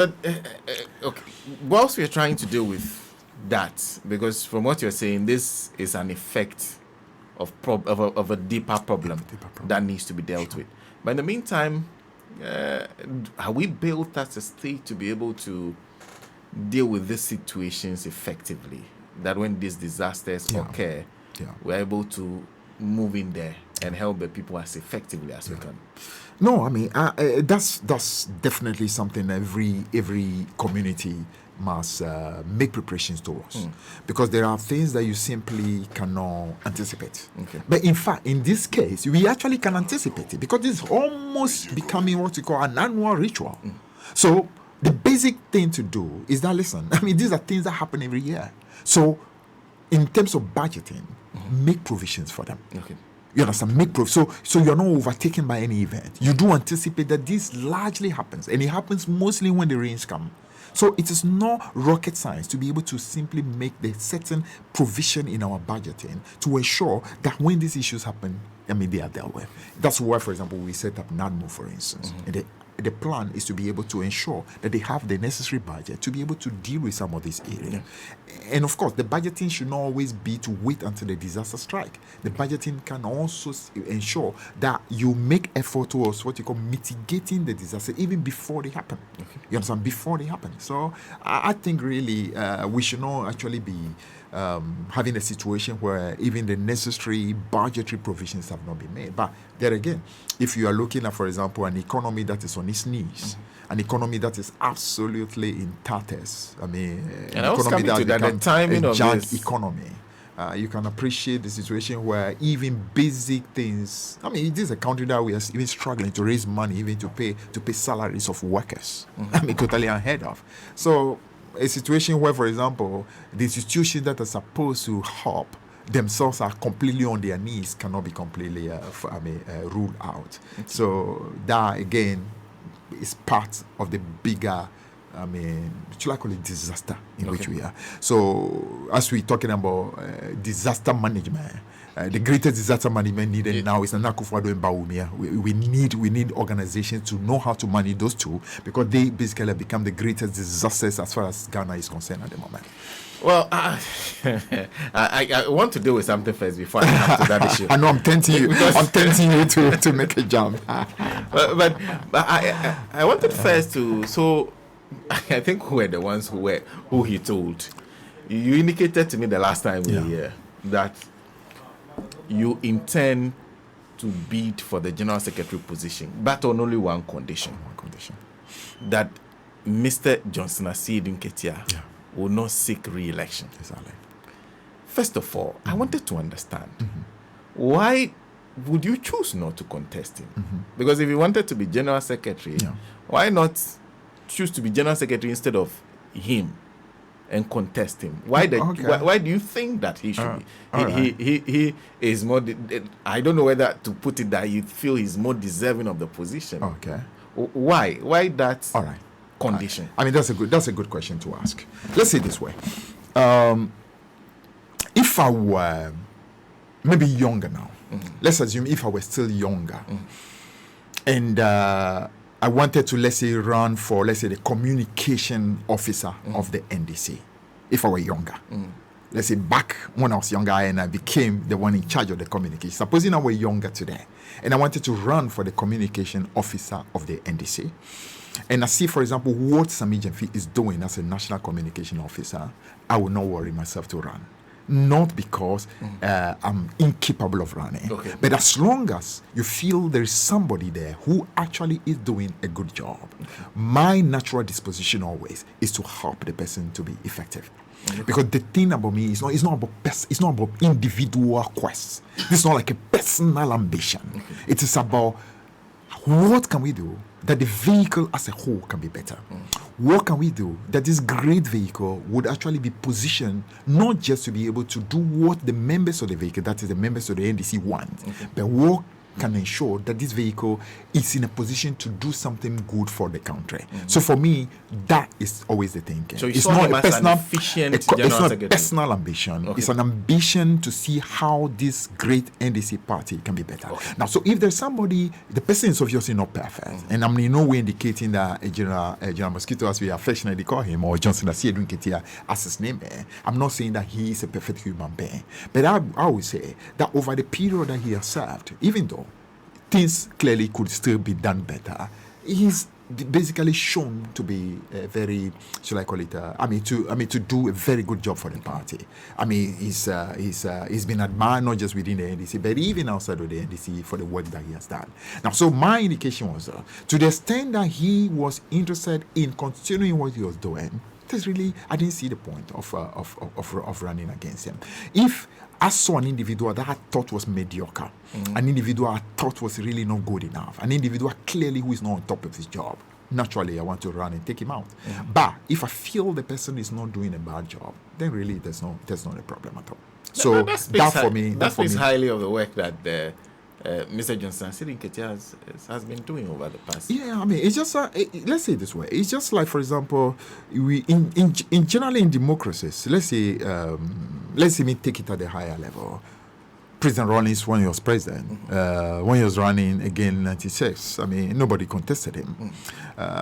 Okay. Whilst we're trying to deal with that, because from what you're saying, this is an effect of a deeper problem that needs to be dealt with. But in the meantime, are we built as a state to be able to deal with these situations effectively? That when these disasters occur, we're able to move in there and help the people as effectively as we can. No, I mean that's definitely something every community must make preparations towards, because there are things that you simply cannot anticipate. Okay. But in fact, in this case, we actually can anticipate it, because it's almost becoming what we call an annual ritual. So the basic thing to do is that, listen, I mean, these are things that happen every year. So in terms of budgeting, make provisions for them. Okay. You understand? Make proof. So you're not overtaken by any event. You do anticipate that this largely happens, and it happens mostly when the rains come. So it is not rocket science to be able to simply make the certain provision in our budgeting to ensure that when these issues happen, I mean, they are dealt with. That's why, for example, we set up NADMO, for instance. And the plan is to be able to ensure that they have the necessary budget to be able to deal with some of these areas. And of course, the budgeting should not always be to wait until the disaster strike. The budgeting can also ensure that you make effort towards what you call mitigating the disaster even before they happen. You understand? Before they happen. So I think really we should not actually be having a situation where even the necessary budgetary provisions have not been made. But there again, if you are looking at, for example, an economy that is on its knees, an economy that is absolutely in tatters, I mean, an economy that has become a junk economy, you can appreciate the situation where even basic things, I mean, this is a country that we are even struggling to raise money, even to pay salaries of workers. I mean, totally unheard of. So a situation where, for example, the institutions that are supposed to help themselves are completely on their knees cannot be completely ruled out. So that again is part of the bigger, I mean, should I call it disaster in which we are. So as we're talking about disaster management, the greatest disaster management needed now is Akufo-Addo and Bawumia. We need organizations to know how to manage those two, because they basically have become the greatest disasters as far as Ghana is concerned at the moment. Well, I want to deal with something first before I come to that issue. I know I'm tempting you. I'm tempting you to make a jump. but I wanted first to. So I think we were the ones who he told. You indicated to me the last time we were here that you intend to bid for the General Secretary position, but on only one condition. That Mr. Johnson Asiedu Nketia will not seek re-election. Exactly. First of all, I wanted to understand why would you choose not to contest him? Because if you wanted to be General Secretary, why not choose to be General Secretary instead of him and contest him? Why do you think that he should be? He is more. I don't know whether to put it that you feel he's more deserving of the position. Okay. Why that? All right. Condition. I mean, that's a good question to ask. Let's say it this way: if I were maybe younger now, let's assume if I were still younger, and I wanted to, let's say, run for, let's say, the communication officer of the NDC, if I were younger. Let's say back when I was younger and I became the one in charge of the communication. Supposing I were younger today and I wanted to run for the communication officer of the NDC, and I see, for example, what Sami Jemfi is doing as a national communication officer, I will not worry myself to run. Not because I'm incapable of running, but as long as you feel there is somebody there who actually is doing a good job, my natural disposition always is to help the person to be effective. Because the thing about me is it's not about individual quests. This is not like a personal ambition. It is about what can we do that the vehicle as a whole can be better? What can we do that this great vehicle would actually be positioned not just to be able to do what the members of the vehicle, that is the members of the NDC, want, but what can ensure that this vehicle is in a position to do something good for the country. So for me, that is always the thinking. So it's saw not him a as an personal, efficient it's general not a secretary. personal ambition. Okay. It's an ambition to see how this great NDC party can be better. Okay. Now, so if there's somebody, the person is obviously not perfect, and I'm in no way indicating that General Mosquito, as we affectionately call him, or Johnson Asiedu Nketia, as his name, I'm not saying that he is a perfect human being, but I would say that over the period that he has served, even though things clearly could still be done better, he's basically shown to be a very, shall I call it? To do a very good job for the party. I mean, he's been admired not just within the NDC, but even outside of the NDC for the work that he has done. Now, so my indication was to the extent that he was interested in continuing what he was doing. There's really, I didn't see the point of running against him. If I saw an individual that I thought was mediocre, an individual I thought was really not good enough, an individual clearly who is not on top of his job, naturally I want to run and take him out. But if I feel the person is not doing a bad job, then really there's not a problem at all. So that for me, that speaks highly of the work that Mr. Johnson Nketia has been doing over the past. Yeah, I mean, it's just let's say it this way. It's just like, for example, we in generally in democracies. Let's say me take it at a higher level. President Rawlings, when he was president, when he was running again in 96, I mean, nobody contested him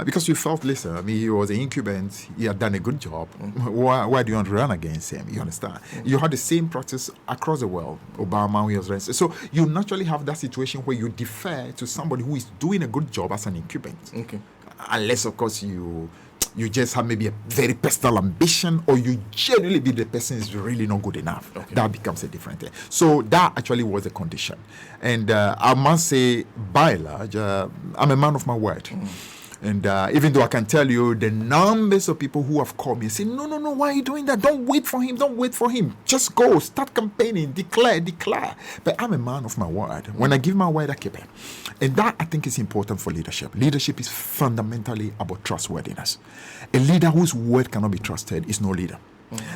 because you felt, listen, I mean, he was an incumbent, he had done a good job. Why do you want to run against him? You understand? You had the same practice across the world. Obama, when he was running. So you naturally have that situation where you defer to somebody who is doing a good job as an incumbent. Okay. Unless, of course, you just have maybe a very personal ambition, or you genuinely believe the person is really not good enough. Okay. That becomes a different thing. So that actually was a condition. And I must say, by and large, I'm a man of my word. And even though I can tell you the numbers of people who have called me and say, no, why are you doing that? Don't wait for him. Just go, start campaigning, declare. But I'm a man of my word. When I give my word, I keep it. And that, I think, is important for leadership. Leadership is fundamentally about trustworthiness. A leader whose word cannot be trusted is no leader.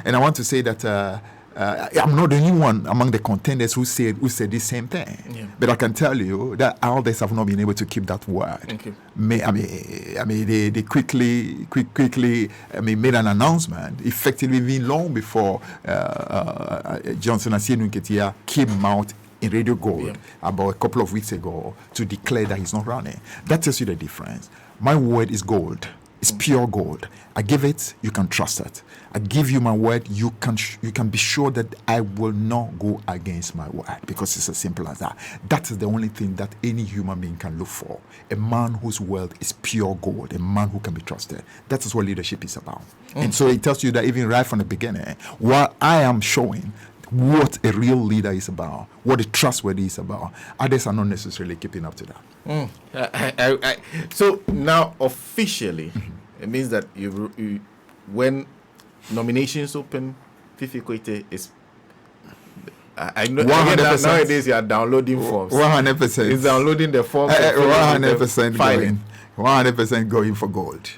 And I want to say that I'm not the only one among the contenders who said this same thing. Yeah. But I can tell you that others have not been able to keep that word. Okay. They quickly made an announcement, effectively even long before Johnson Asiedu Nketia came out in Radio Gold about a couple of weeks ago to declare that he's not running. That tells you the difference. My word is gold. It's pure gold. I give it, you can trust it. I give you my word, you can be sure that I will not go against my word, because it's as simple as that. That is the only thing that any human being can look for. A man whose word is pure gold, a man who can be trusted. That is what leadership is about. And so it tells you that even right from the beginning, while I am showing what a real leader is about, what a trustworthy is about, others are not necessarily keeping up to that. So now officially, it means that you when nominations open, Fifi Kwetey is. I know nowadays you are downloading forms. 100%. It's downloading the forms. 100% filing. 100% going for gold.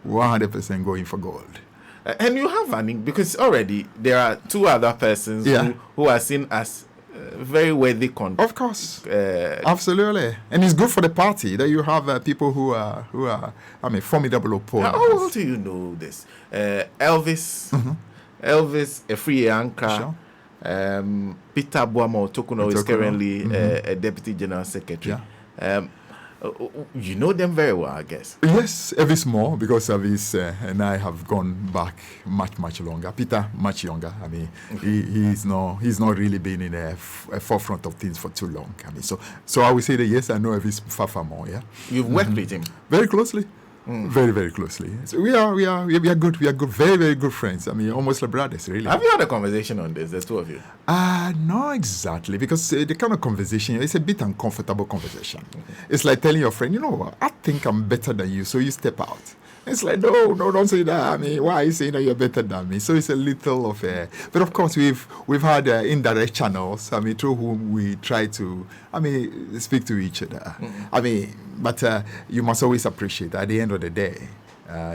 100% going for gold. And you have because already there are two other persons who are seen as very worthy content. Of course, absolutely, and it's good for the party that you have people who are formidable opponents. How well do you know this? Elvis, a free anchor. Sure. Peter Boamo Tokuno is currently a deputy general secretary. Yeah. You know them very well, I guess. Yes, Elvis more, because Elvis and I have gone back much longer. Peter much younger. I mean, he's not really been in a forefront of things for too long. I mean, so I would say that yes, I know Elvis far more. Yeah, you've worked with him very closely. Very closely. So we are good. We are good, very good friends. I mean, almost like brothers, really. Have you had a conversation on this, the two of you? Not exactly, because the kind of conversation, it's a bit uncomfortable conversation. It's like telling your friend, I think I'm better than you, so you step out. It's like, no, don't say that. I mean, why are you saying that you're better than me? So it's a little of a... But of course, we've had indirect channels, through whom we try to, speak to each other. But you must always appreciate that at the end of the day,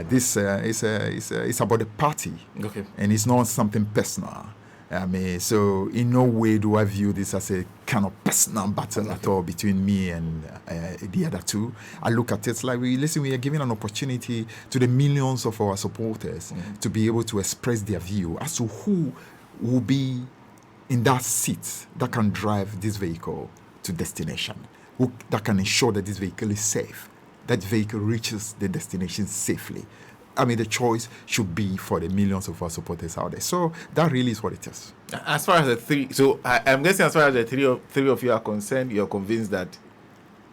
this is about the party. Okay. And it's not something personal. I mean, so in no way do I view this as a kind of personal battle at all between me and the other two. I look at it like, we are giving an opportunity to the millions of our supporters to be able to express their view as to who will be in that seat that can drive this vehicle to destination, that can ensure that this vehicle is safe, that vehicle reaches the destination safely. I mean, the choice should be for the millions of our supporters out there. So that really is what it is. As far as the three, so I'm guessing as far as the three of you are concerned, you're convinced that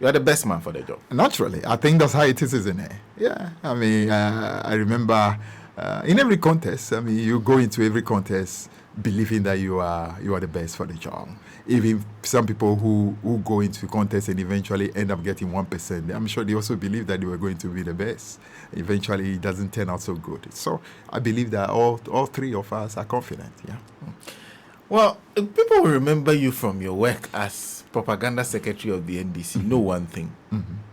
you are the best man for the job. Naturally, I think that's how it is, isn't it? Yeah. I mean, I remember in every contest, I mean, you go into every contest believing that you are the best for the job. Even some people who go into contests and eventually end up getting 1%, I'm sure they also believe that they were going to be the best. Eventually, it doesn't turn out so good. So I believe that all three of us are confident. Yeah. Well, people will remember you from your work as propaganda secretary of the NDC. Know one thing: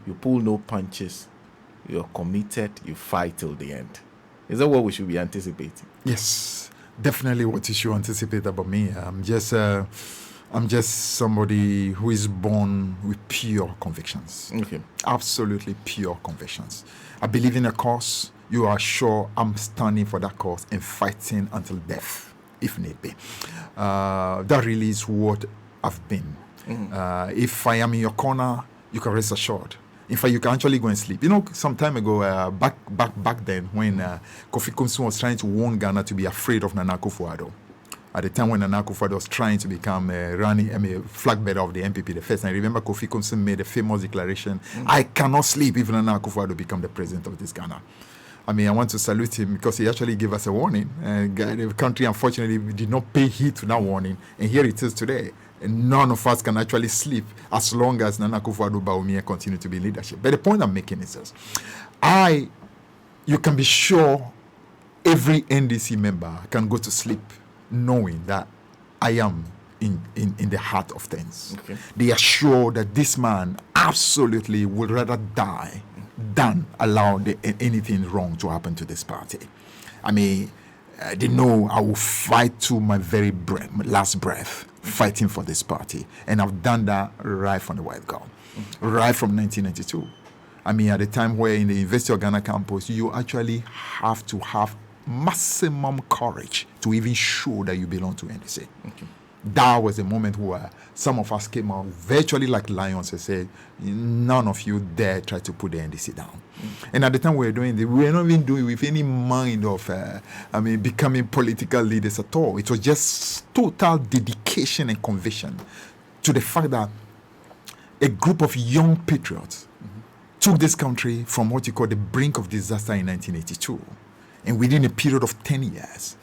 you pull no punches. You're committed. You fight till the end. Is that what we should be anticipating? Yes, definitely. What you should anticipate about me. I'm just somebody who is born with pure convictions. Okay. Absolutely pure convictions. I believe in a cause. You are sure I'm standing for that cause and fighting until death, if need be. That really is what I've been. If I am in your corner, you can rest assured. In fact, you can actually go and sleep. You know, some time ago, back then, when Kofi Kumsun was trying to warn Ghana to be afraid of Nana Akufo-Addo, at the time when Nana Akufo-Addo was trying to become a flag bearer of the NPP, the first. And I remember Kofi Kumsun made a famous declaration, I cannot sleep if Nana Akufo-Addo become the president of this Ghana. I mean, I want to salute him because he actually gave us a warning. The country, unfortunately, did not pay heed to that warning. And here it is today. And none of us can actually sleep as long as Nana Akufo-Addo Bawumia continue to be in leadership. But the point I'm making is this. You can be sure every NDC member can go to sleep knowing that I am in the heart of things. Okay. They are sure that this man absolutely would rather die than allow anything wrong to happen to this party. I mean, they know I will fight to my very last breath fighting for this party. And I've done that right from the word go, right from 1992. I mean, at the time where in the University of Ghana campus, you actually have to have maximum courage to even show that you belong to NDC. Okay. That was a moment where some of us came out virtually like lions and said, none of you dare try to put the NDC down. And at the time we were doing this, we were not even doing it with any mind of, becoming political leaders at all. It was just total dedication and conviction to the fact that a group of young patriots took this country from what you call the brink of disaster in 1982. And within a period of 10 years,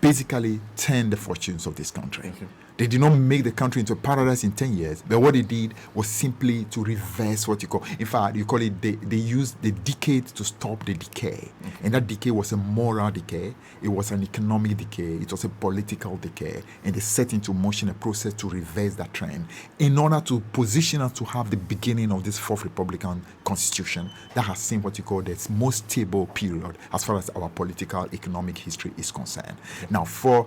basically turned the fortunes of this country. Okay. They did not make the country into a paradise in 10 years, but what they did was simply to reverse what you call, in fact, you call it, they used the decade to stop the decay. Okay. And that decay was a moral decay, it was an economic decay, it was a political decay, and they set into motion a process to reverse that trend in order to position us to have the beginning of this fourth Republican Constitution that has seen what you call the most stable period as far as our political economic history is concerned. Okay. Now, for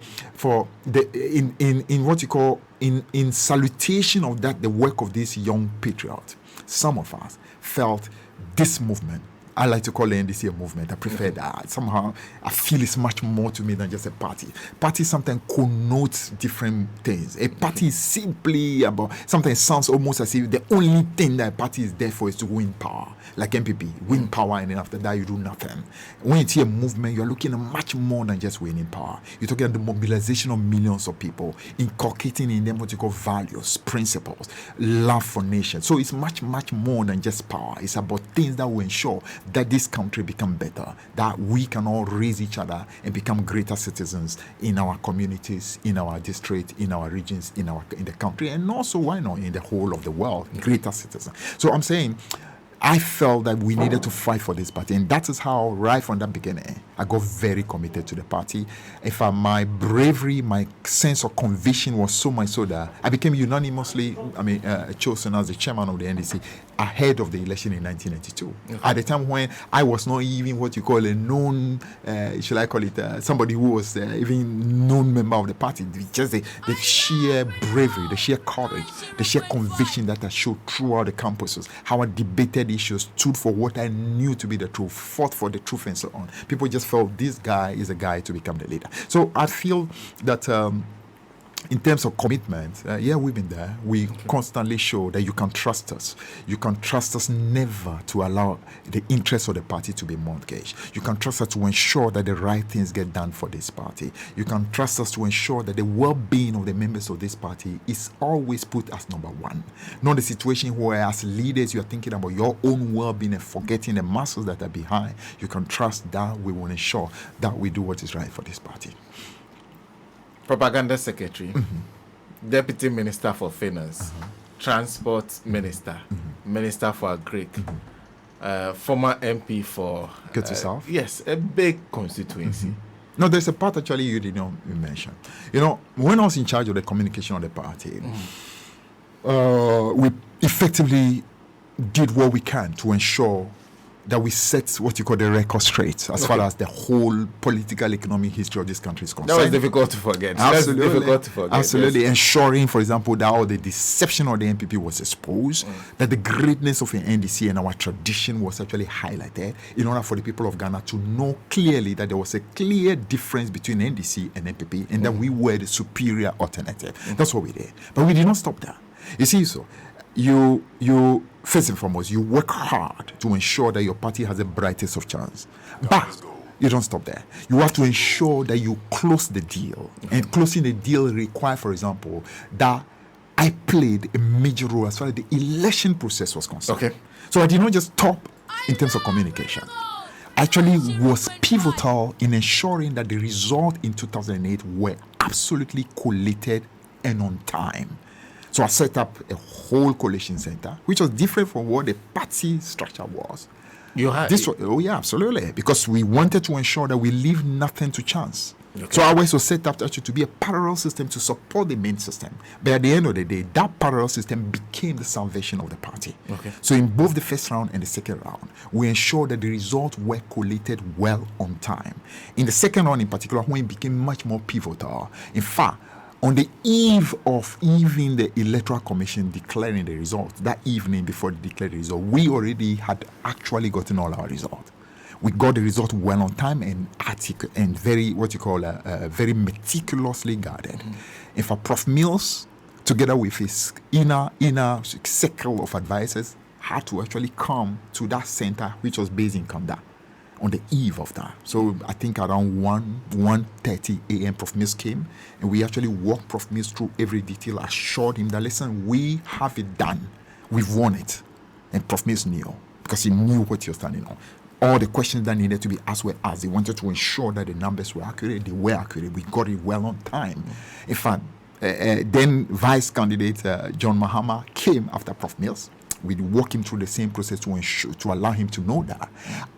the in what you call in salutation of that, the work of this young patriot, some of us felt this movement, I like to call the NDC a movement. I prefer that. Somehow, I feel it's much more to me than just a party. Party sometimes connotes different things. A party is simply about, sometimes it sounds almost as if the only thing that a party is there for is to win power. Like MPP, win power, and then after that you do nothing. When you see a movement, you're looking at much more than just winning power. You're talking about the mobilization of millions of people, inculcating in them what you call values, principles, love for nation. So it's much, much more than just power. It's about things that will ensure that this country become better, that we can all raise each other and become greater citizens in our communities, in our district, in our regions, in the country, and also, why not, in the whole of the world, greater citizens. So I'm saying, I felt that we needed to fight for this party, and that is how, right from the beginning, I got very committed to the party. In fact, my bravery, my sense of conviction was so much so that I became unanimously, chosen as the chairman of the NDC ahead of the election in 1992. Okay. At the time when I was not even what you call a known, should I call it, somebody who was even known member of the party. Just the sheer bravery, the sheer courage, the sheer conviction that I showed throughout the campuses, how I debated issues, stood for what I knew to be the truth, fought for the truth, and so on. People just felt this guy is a guy to become the leader. So I feel that in terms of commitment, we've been there. We constantly show that you can trust us. You can trust us never to allow the interests of the party to be mortgaged. You can trust us to ensure that the right things get done for this party. You can trust us to ensure that the well-being of the members of this party is always put as number one. Not a situation where as leaders you are thinking about your own well-being and forgetting the masses that are behind. You can trust that we will ensure that we do what is right for this party. Propaganda Secretary, Deputy Minister for Finance, Transport Minister, Minister for Agric, former MP for Nketia South. Yes, a big constituency. No, there's a part actually you did not mention. When I was in charge of the communication of the party, we effectively did what we can to ensure that we set what you call the record straight as far as the whole political economic history of this country is concerned. That was difficult to forget. Absolutely. That's difficult to forget. Absolutely. Yes. Ensuring, for example, that all the deception of the NPP was exposed, that the greatness of the NDC and our tradition was actually highlighted in order for the people of Ghana to know clearly that there was a clear difference between NDC and NPP and that we were the superior alternative. That's what we did. But we did not stop there. You see, so you first and foremost, you work hard to ensure that your party has the brightest of chance. But you don't stop there. You have to ensure that you close the deal. And closing the deal requires, for example, that I played a major role as far as the election process was concerned. Okay. So I did not just stop in terms of communication. Actually was pivotal in ensuring that the result in 2008 were absolutely collated and on time. So I set up a whole collation center, which was different from what the party structure was. Absolutely. Because we wanted to ensure that we leave nothing to chance. Okay. So our ways was set up actually to be a parallel system to support the main system. But at the end of the day, that parallel system became the salvation of the party. Okay. So in both the first round and the second round, we ensured that the results were collated well on time. In the second round in particular, when it became much more pivotal, in fact, on the eve of even the Electoral Commission declaring the results, that evening before they declared the result, we already had actually gotten all our results. We got the result well on time and very, very meticulously guarded. In fact, Prof. Mills, together with his inner circle of advisors, had to actually come to that center, which was based in Kanda, on the eve of that. So I think around 1:30 a.m. Prof. Mills came, and we actually walked Prof. Mills through every detail, assured him that, listen, we have it done. We've won it. And Prof. Mills knew, because he knew what he was standing on. All the questions that needed to be asked were asked. They wanted to ensure that the numbers were accurate. They were accurate. We got it well on time. In fact, then Vice Candidate John Mahama came after Prof. Mills. We walk him through the same process to allow him to know that.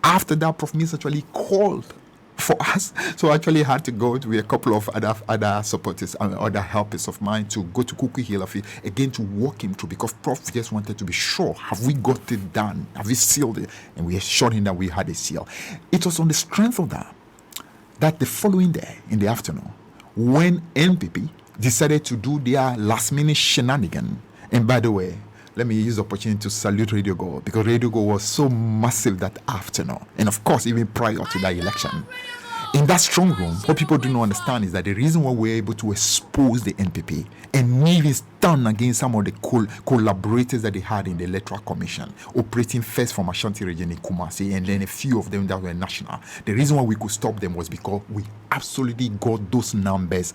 After that, Prof. Mills actually called for us. So I actually had to go to a couple of other supporters, other helpers of mine to go to Kuku Hill again to walk him through, because Prof just wanted to be sure, have we got it done? Have we sealed it? And we assured him that we had a seal. It was on the strength of that the following day in the afternoon, when NPP decided to do their last minute shenanigan, and by the way, let me use the opportunity to salute Radio Go, because Radio Go was so massive that afternoon. And of course, even prior to that election. In that strong room, what people do not understand is that the reason why we're able to expose the NPP and even stand against some of the collaborators that they had in the Electoral Commission, operating first from Ashanti region in Kumasi and then a few of them that were national. The reason why we could stop them was because we absolutely got those numbers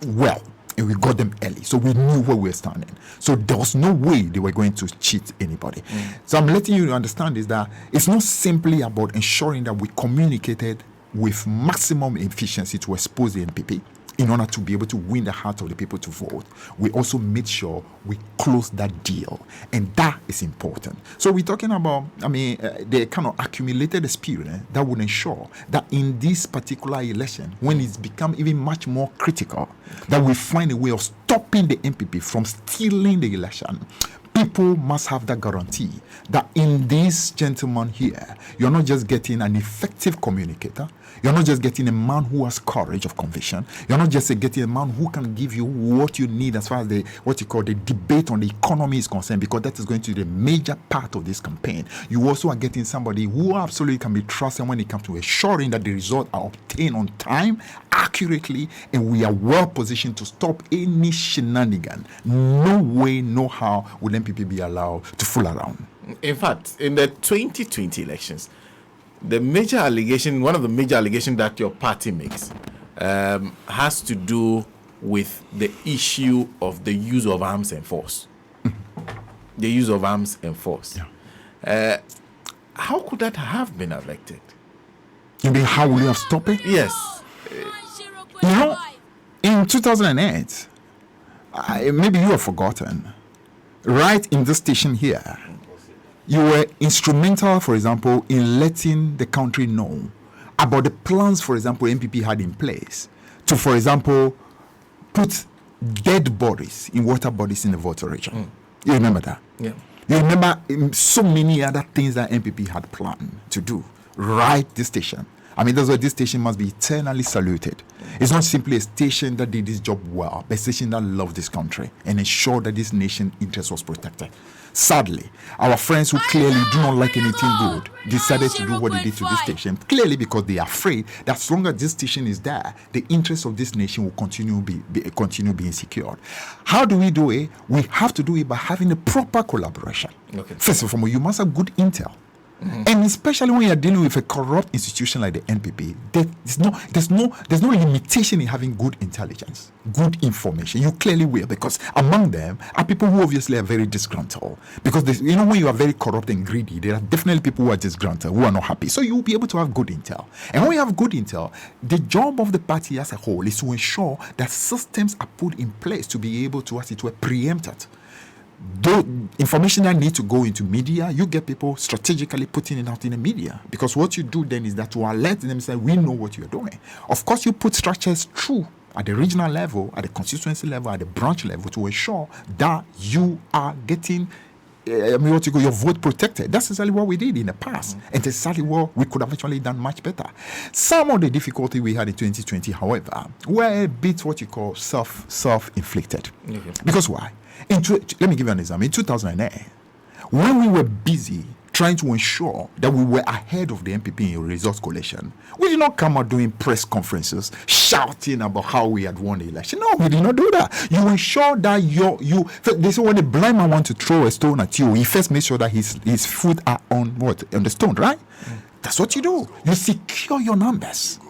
well. And we got them early, so we knew where we were standing. So there was no way they were going to cheat anybody. So I'm letting you understand is that it's not simply about ensuring that we communicated with maximum efficiency to expose the NPP. in order to be able to win the heart of the people to vote, we also made sure we close that deal. And that is important. So we're talking about, the kind of accumulated experience that would ensure that in this particular election, when it's become even much more critical, that we find a way of stopping the NPP from stealing the election. People must have that guarantee that in this gentleman here, you're not just getting an effective communicator, you're not just getting a man who has courage of conviction, you're not just getting a man who can give you what you need as far as the debate on the economy is concerned, because that is going to be the major part of this campaign. You also are getting somebody who absolutely can be trusted when it comes to ensuring that the results are obtained on time, accurately, and we are well positioned to stop any shenanigan. No way, no how will MPP be allowed to fool around. In fact, in the 2020 elections, one of the major allegations that your party makes has to do with the issue of the use of arms and force. The use of arms and force. Yeah. How could that have been elected? You mean how will you have stopped it? Yes. In 2008, maybe you have forgotten, right in this station here, you were instrumental, for example, in letting the country know about the plans, for example, MPP had in place to, for example, put dead bodies in water bodies in the Volta region. You remember that? Yeah. You remember so many other things that MPP had planned to do, right? This station. That's why this station must be eternally saluted. It's not simply a station that did this job well, but a station that loved this country and ensured that this nation's interest was protected. Sadly, our friends who clearly do not like anything good decided to do what they did to this station, clearly because they are afraid that as long as this station is there, the interests of this nation will continue being secured. How do we do it? We have to do it by having a proper collaboration. Okay. First of all, you must have good intel. And especially when you are dealing with a corrupt institution like the NPP, there's no limitation in having good intelligence, good information. You clearly will, because among them are people who obviously are very disgruntled. Because when you are very corrupt and greedy, there are definitely people who are disgruntled, who are not happy. So you will be able to have good intel. And when you have good intel, the job of the party as a whole is to ensure that systems are put in place to be able to, as it were, preempt it. The information that need to go into media, you get people strategically putting it out in the media, because what you do then is that to alert them, say we know what you're doing. Of course, you put structures through at the regional level, at the constituency level, at the branch level, to ensure that you are getting your vote protected. That's exactly what we did in the past, and it's exactly what we could have actually done much better. Some of the difficulty we had in 2020, however, were a bit what you call self-inflicted. Okay. Because why? Let me give you an example. In 2008, when we were busy trying to ensure that we were ahead of the NPP in results collation, we did not come out doing press conferences shouting about how we had won the election. No, we did not do that. You ensure that they say when a blind man wants to throw a stone at you, he first makes sure that his foot are on the stone, right? That's what you do. You secure your numbers.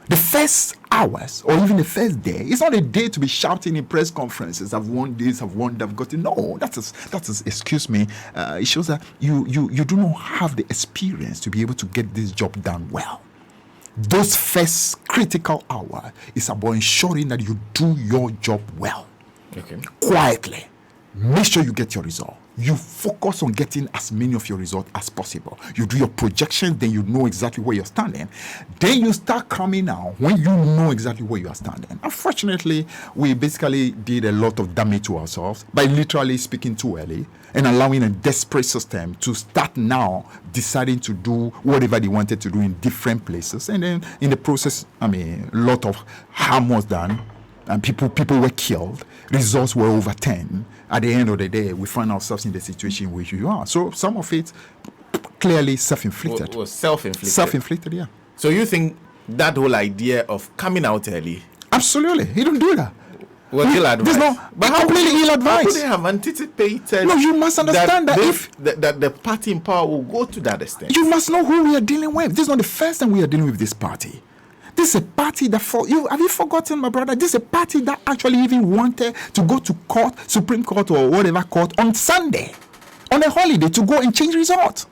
The first hours or even the first day, it's not a day to be shouting in press conferences, I've won this, I've won that, I've got it. No, that's excuse me. It shows that you do not have the experience to be able to get this job done well. Those first critical hour is about ensuring that you do your job well. Okay. Quietly. Make sure you get your result. You focus on getting as many of your results as possible. You do your projections, then you know exactly where you're standing. Then you start coming out when you know exactly where you are standing. Unfortunately, we basically did a lot of damage to ourselves by literally speaking too early and allowing a desperate system to start now deciding to do whatever they wanted to do in different places. And then in the process, a lot of harm was done. And people were killed, results were overturned. At the end of the day, we find ourselves in the situation in which you are. So some of it clearly self-inflicted. Was self-inflicted? Self-inflicted, yeah. So you think that whole idea of coming out early? Absolutely. He don't do that. Was ill-advised. But completely ill-advised. How could they have anticipated? No, you must understand that the party in power will go to that extent. You must know who we are dealing with. This is not the first time we are dealing with this party. This is a party that have you forgotten, my brother? This is a party that actually even wanted to go to court, Supreme Court or whatever court on Sunday, on a holiday, to go and change results.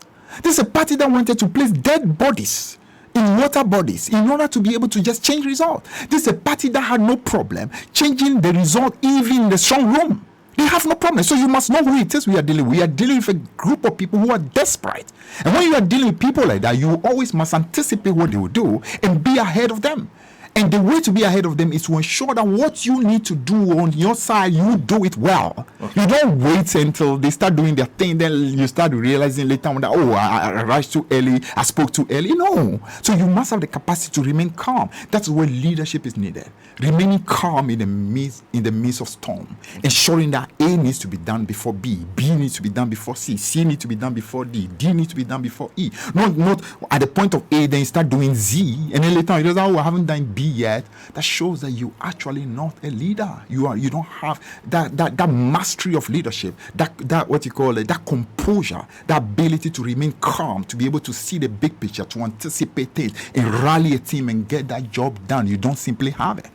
This is a party that wanted to place dead bodies in water bodies in order to be able to just change result. This is a party that had no problem changing the result even in the strong room. They have no problem. So you must know who it is we are dealing with. We are dealing with a group of people who are desperate. And when you are dealing with people like that, you always must anticipate what they will do and be ahead of them. And the way to be ahead of them is to ensure that what you need to do on your side, you do it well. Okay. You don't wait until they start doing their thing, then you start realizing later on that, oh, I rushed too early, I spoke too early. No. So you must have the capacity to remain calm. That's where leadership is needed. Remaining calm in the midst of storm. Ensuring that A needs to be done before B, B needs to be done before C, C needs to be done before D, D needs to be done before E. Not at the point of A, then you start doing Z, and then later on you realize, oh, I haven't done B yet. That shows that you actually not a leader. You don't have that mastery of leadership, that what you call it, that composure, that ability to remain calm, to be able to see the big picture, to anticipate it and rally a team and get that job done. You don't simply have it,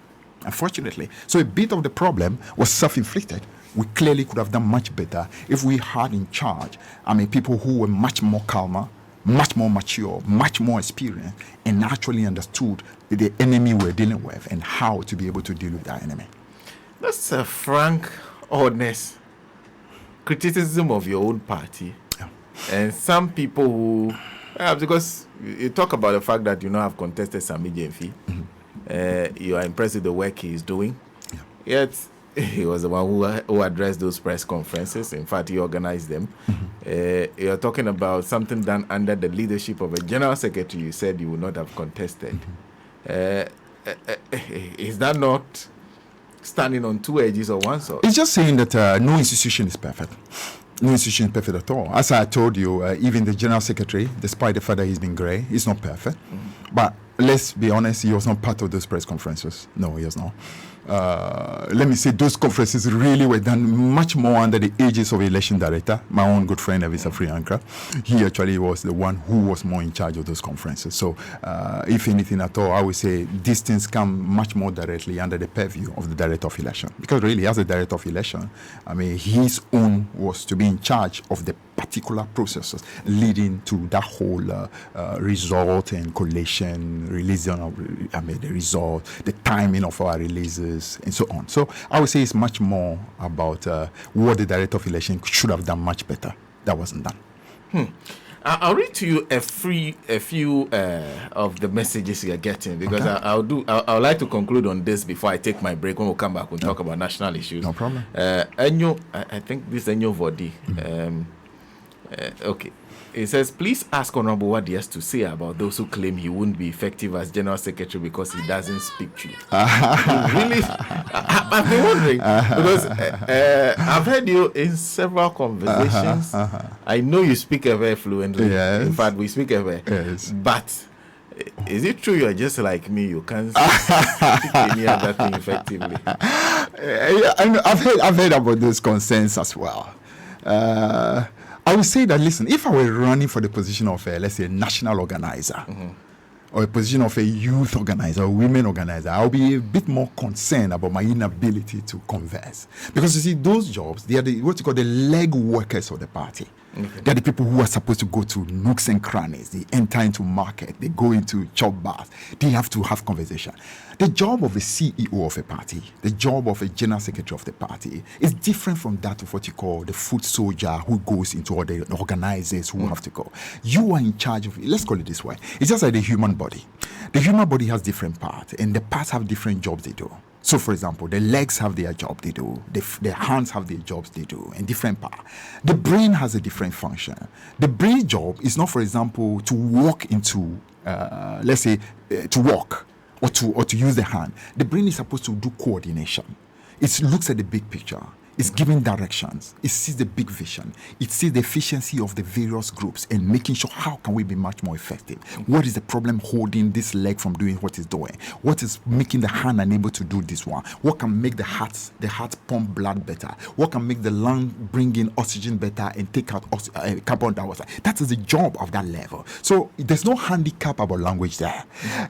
unfortunately. So a bit of the problem was self-inflicted. We clearly could have done much better if we had in charge, people who were much more calmer, much more mature, much more experienced, and actually understood the enemy we're dealing with and how to be able to deal with that enemy. That's a frank, honest criticism of your own party. Yeah. And some people who, because you talk about the fact that you now have contested Sami Jemfi, you are impressed with the work he is doing, yet he was the one who addressed those press conferences. In fact, he organized them. You're talking about something done under the leadership of a general secretary you said you would not have contested. Is that not standing on two edges or one side? It's just saying that no institution is perfect. No institution is perfect at all. As I told you, even the general secretary, despite the fact that he's been grey, he's not perfect. But let's be honest, he was not part of those press conferences. No, he was not. Let me say those conferences really were done much more under the aegis of election director, my own good friend Evisa Friankra. He actually was the one who was more in charge of those conferences. So if anything at all, I would say these things come much more directly under the purview of the director of election, because really as a director of election, his own was to be in charge of the particular processes leading to that whole result and collation, releasing of the result, the timing of our releases, and so on. So I would say it's much more about what the director of election should have done much better. That wasn't done. I'll read to you a few of the messages you're getting, because okay. I would like to conclude on this before I take my break. When we'll come back, we'll talk about national issues. No problem. Enyo, I think this Enyo Vodi. Okay. It says, please ask Honorable what he has to say about those who claim he wouldn't be effective as General Secretary because he doesn't speak to you. Really? I've been wondering, because I've heard you in several conversations. I know you speak very fluently. Yes. In fact, we speak very. Yes. But is it true you're just like me? You can't speak any other thing effectively? I've heard about those concerns as well. I would say that, listen, if I were running for the position of, let's say, a national organizer, or a position of a youth organizer, or women organizer, I'll be a bit more concerned about my inability to converse. Because, you see, those jobs, they are what you call the leg workers of the party. Okay. They're the people who are supposed to go to nooks and crannies. They enter into market. They go into chop bars. They have to have conversation. The job of a CEO of a party, the job of a general secretary of the party is different from that of what you call the foot soldier who goes into all the organizers who have to go. You are in charge of, let's call it this way. It's just like the human body. The human body has different parts, and the parts have different jobs they do. So, for example, the legs have their job they do, the hands have their jobs they do, and different parts. The brain has a different function. The brain job is not, for example, to walk into, let's say, to walk or to use the hand. The brain is supposed to do coordination. It looks at the big picture. It's giving directions. It sees the big vision. It sees the efficiency of the various groups and making sure how can we be much more effective. What is the problem holding this leg from doing what it's doing? What is making the hand unable to do this one? What can make the heart pump blood better? What can make the lung bring in oxygen better and take out carbon dioxide? That is the job of that level. So there's no handicap about language there.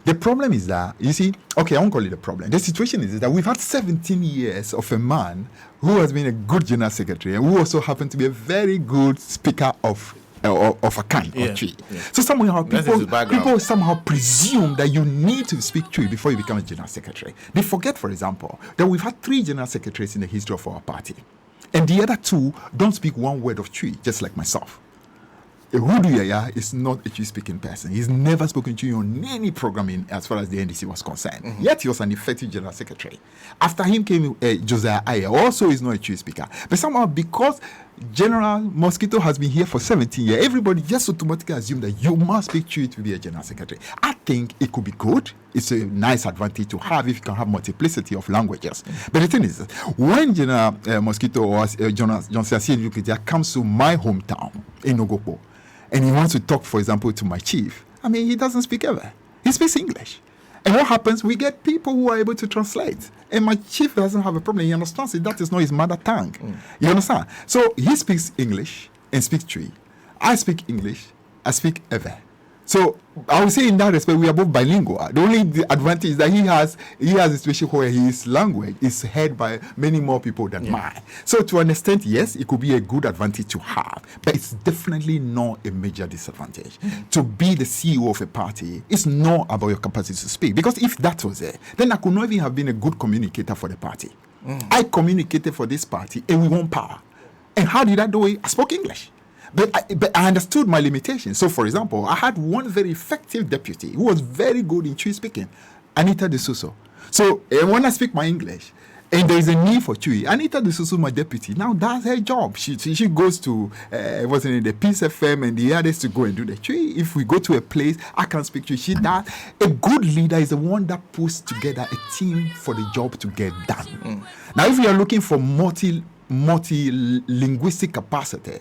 The problem is that, you see, okay, I won't call it a problem. The situation is that we've had 17 years of a man who has been a good general secretary and who also happened to be a very good speaker of of a kind or Twi. So somehow people somehow presume that you need to speak Twi before you become a general secretary. They forget, for example, that we've had 3 general secretaries in the history of our party, and the other 2 don't speak one word of Twi, just like myself. Hudu Yaya is not a Twi-speaking person. He's never spoken to you on any programming as far as the NDC was concerned. Yet he was an effective general secretary. After him came Josiah Ayer, also is not a Twi speaker. But somehow, because General Mosquito has been here for 17 years, everybody just automatically assumed that you must speak Twi to be a general secretary. I think it could be good. It's a nice advantage to have if you can have multiplicity of languages. But the thing is, when General Mosquito or Johnson Asiedu Nketia comes to my hometown in Ogopo, and he wants to talk, for example, to my chief, I mean, he doesn't speak ever. He speaks English. And what happens? We get people who are able to translate. And my chief doesn't have a problem. He understands it. That is not his mother tongue. You understand? So he speaks English and speaks Twi. I speak English. I speak Ewe. So I would say in that respect, we are both bilingual. The only advantage is that he has a situation where his language is heard by many more people than mine. So to an extent, yes, it could be a good advantage to have, but it's definitely not a major disadvantage. To be the CEO of a party is not about your capacity to speak, because if that was it, then I could not even have been a good communicator for the party. I communicated for this party and we won power. And how did I do it? I spoke English. But I understood my limitations. So, for example, I had one very effective deputy who was very good in Twi speaking, Anita De Suso. So, when I speak my English, and there is a need for Twi, Anita De Suso, my deputy, now that's her job. She goes to, the Peace FM and the others to go and do the Twi. If we go to a place, I can speak Twi. She does. A good leader is the one that puts together a team for the job to get done. Now, if you are looking for multi-linguistic capacity,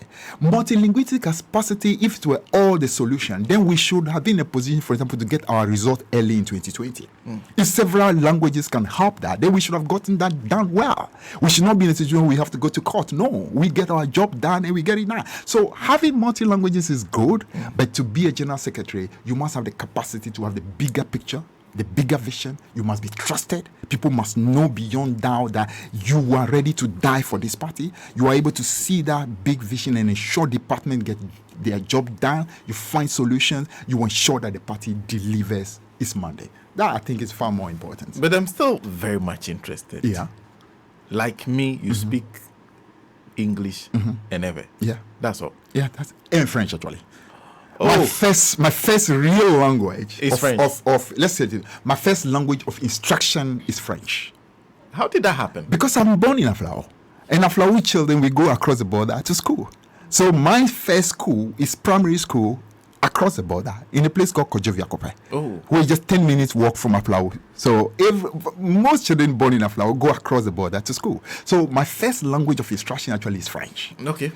if it were all the solution, then we should have been in a position, for example, to get our result early in 2020. If several languages can help that, then we should have gotten that done well. We should not be in a situation where we have to go to court. No, we get our job done and we get it done. So having multi-languages is good, but to be a general secretary, you must have the capacity to have the bigger picture, the bigger vision. You must be trusted. People must know beyond doubt that you are ready to die for this party. You are able to see that big vision and ensure department get their job done. You find solutions. You ensure that the party delivers its mandate. That, I think, is far more important. But I'm still very much interested. Yeah. Like me, you speak English and Ewe. Yeah. That's all. Yeah, and French, actually. My first real language is French. Let's say my first language of instruction is French. How did that happen? Because I'm born in Aflao. And Aflao children, we go across the border to school. So my first school is primary school across the border in a place called Kojoviakope. Where just 10 minutes walk from Aflao. So most children born in Aflao go across the border to school. So my first language of instruction actually is French. Okay.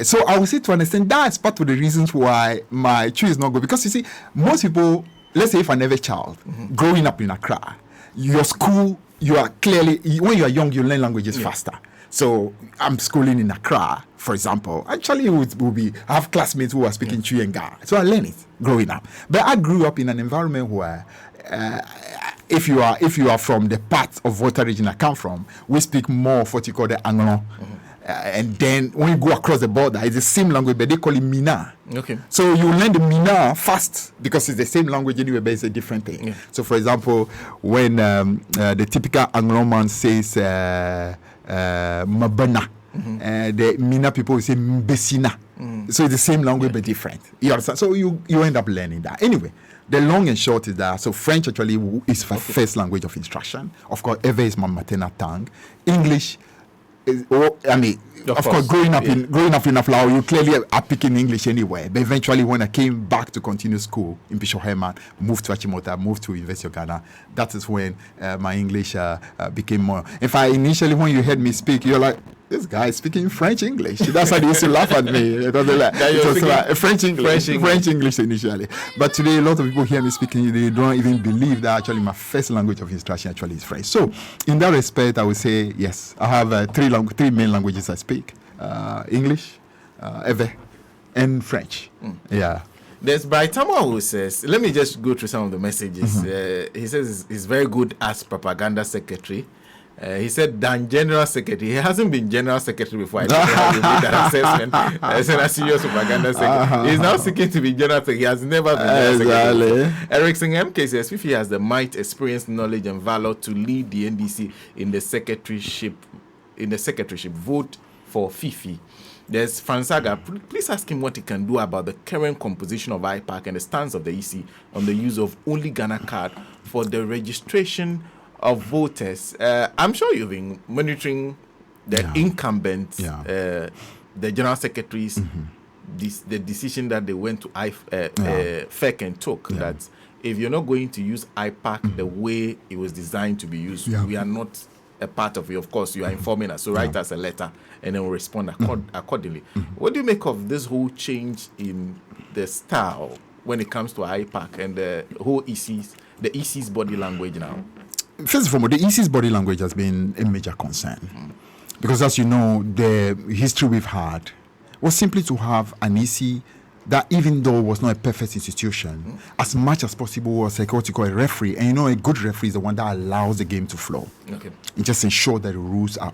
So I would say, to understand, that's part of the reasons why my Twi is not good. Because you see, most people, let's say if an Ewe child growing up in Accra, your school, you are clearly, when you are young, you learn languages faster. So I'm schooling in Accra, for example. Actually, I have classmates who are speaking Twi and Ga. So I learn it growing up. But I grew up in an environment where if you are from the part of Volta region I come from, we speak more of what you call the Anglo. And then when you go across the border, it's the same language, but they call it Mina. Okay. So you learn the Mina fast because it's the same language anyway, but it's a different thing. Yeah. So, for example, when the typical Anglo man says Mabana, the Mina people will say Mbesina. So it's the same language, but different. You understand? So you end up learning that. Anyway, the long and short is that, so French actually is my first language of instruction. Of course, Ewe is my maternal tongue. English, of course, growing up in Aflao, you clearly are picking English anywhere. But eventually, when I came back to continue school in Bishop Herman, moved to Achimota, moved to University of Ghana, that is when my English became more. In fact, initially when you heard me speak, you're like, this guy is speaking French English. That's why they used to laugh at me. It was like French English initially. But today, a lot of people hear me speaking, they don't even believe that actually my first language of instruction actually is French. So, in that respect, I would say, yes, I have three main languages I speak. English, Ewe, and French. Yeah. There's Braitama who says, let me just go through some of the messages. He says he's very good as propaganda secretary. He said, than general secretary. He hasn't been general secretary before. I don't know how you made that assessment. As a serious propaganda secretary. He's now seeking to be general secretary. He has never been general secretary before. Erickson MK says, Fifi has the might, experience, knowledge, and valor to lead the NDC in the secretaryship. Vote for Fifi. There's Fransaga. Please ask him what he can do about the current composition of IPAC and the stance of the EC on the use of only Ghana card for the registration of voters. I'm sure you've been monitoring the incumbent, the general secretaries, the decision that they went to FEC and took that if you're not going to use IPAC the way it was designed to be used, we are not a part of it. Of course, you are informing us. So write us a letter and then we'll respond accordingly. What do you make of this whole change in the style when it comes to IPAC and the whole EC's body language now? First of all, the EC's body language has been a major concern. Because as you know, the history we've had was simply to have an EC that even though it was not a perfect institution, as much as possible was like what you call a referee. And a good referee is the one that allows the game to flow. Okay. It just ensures that the rules are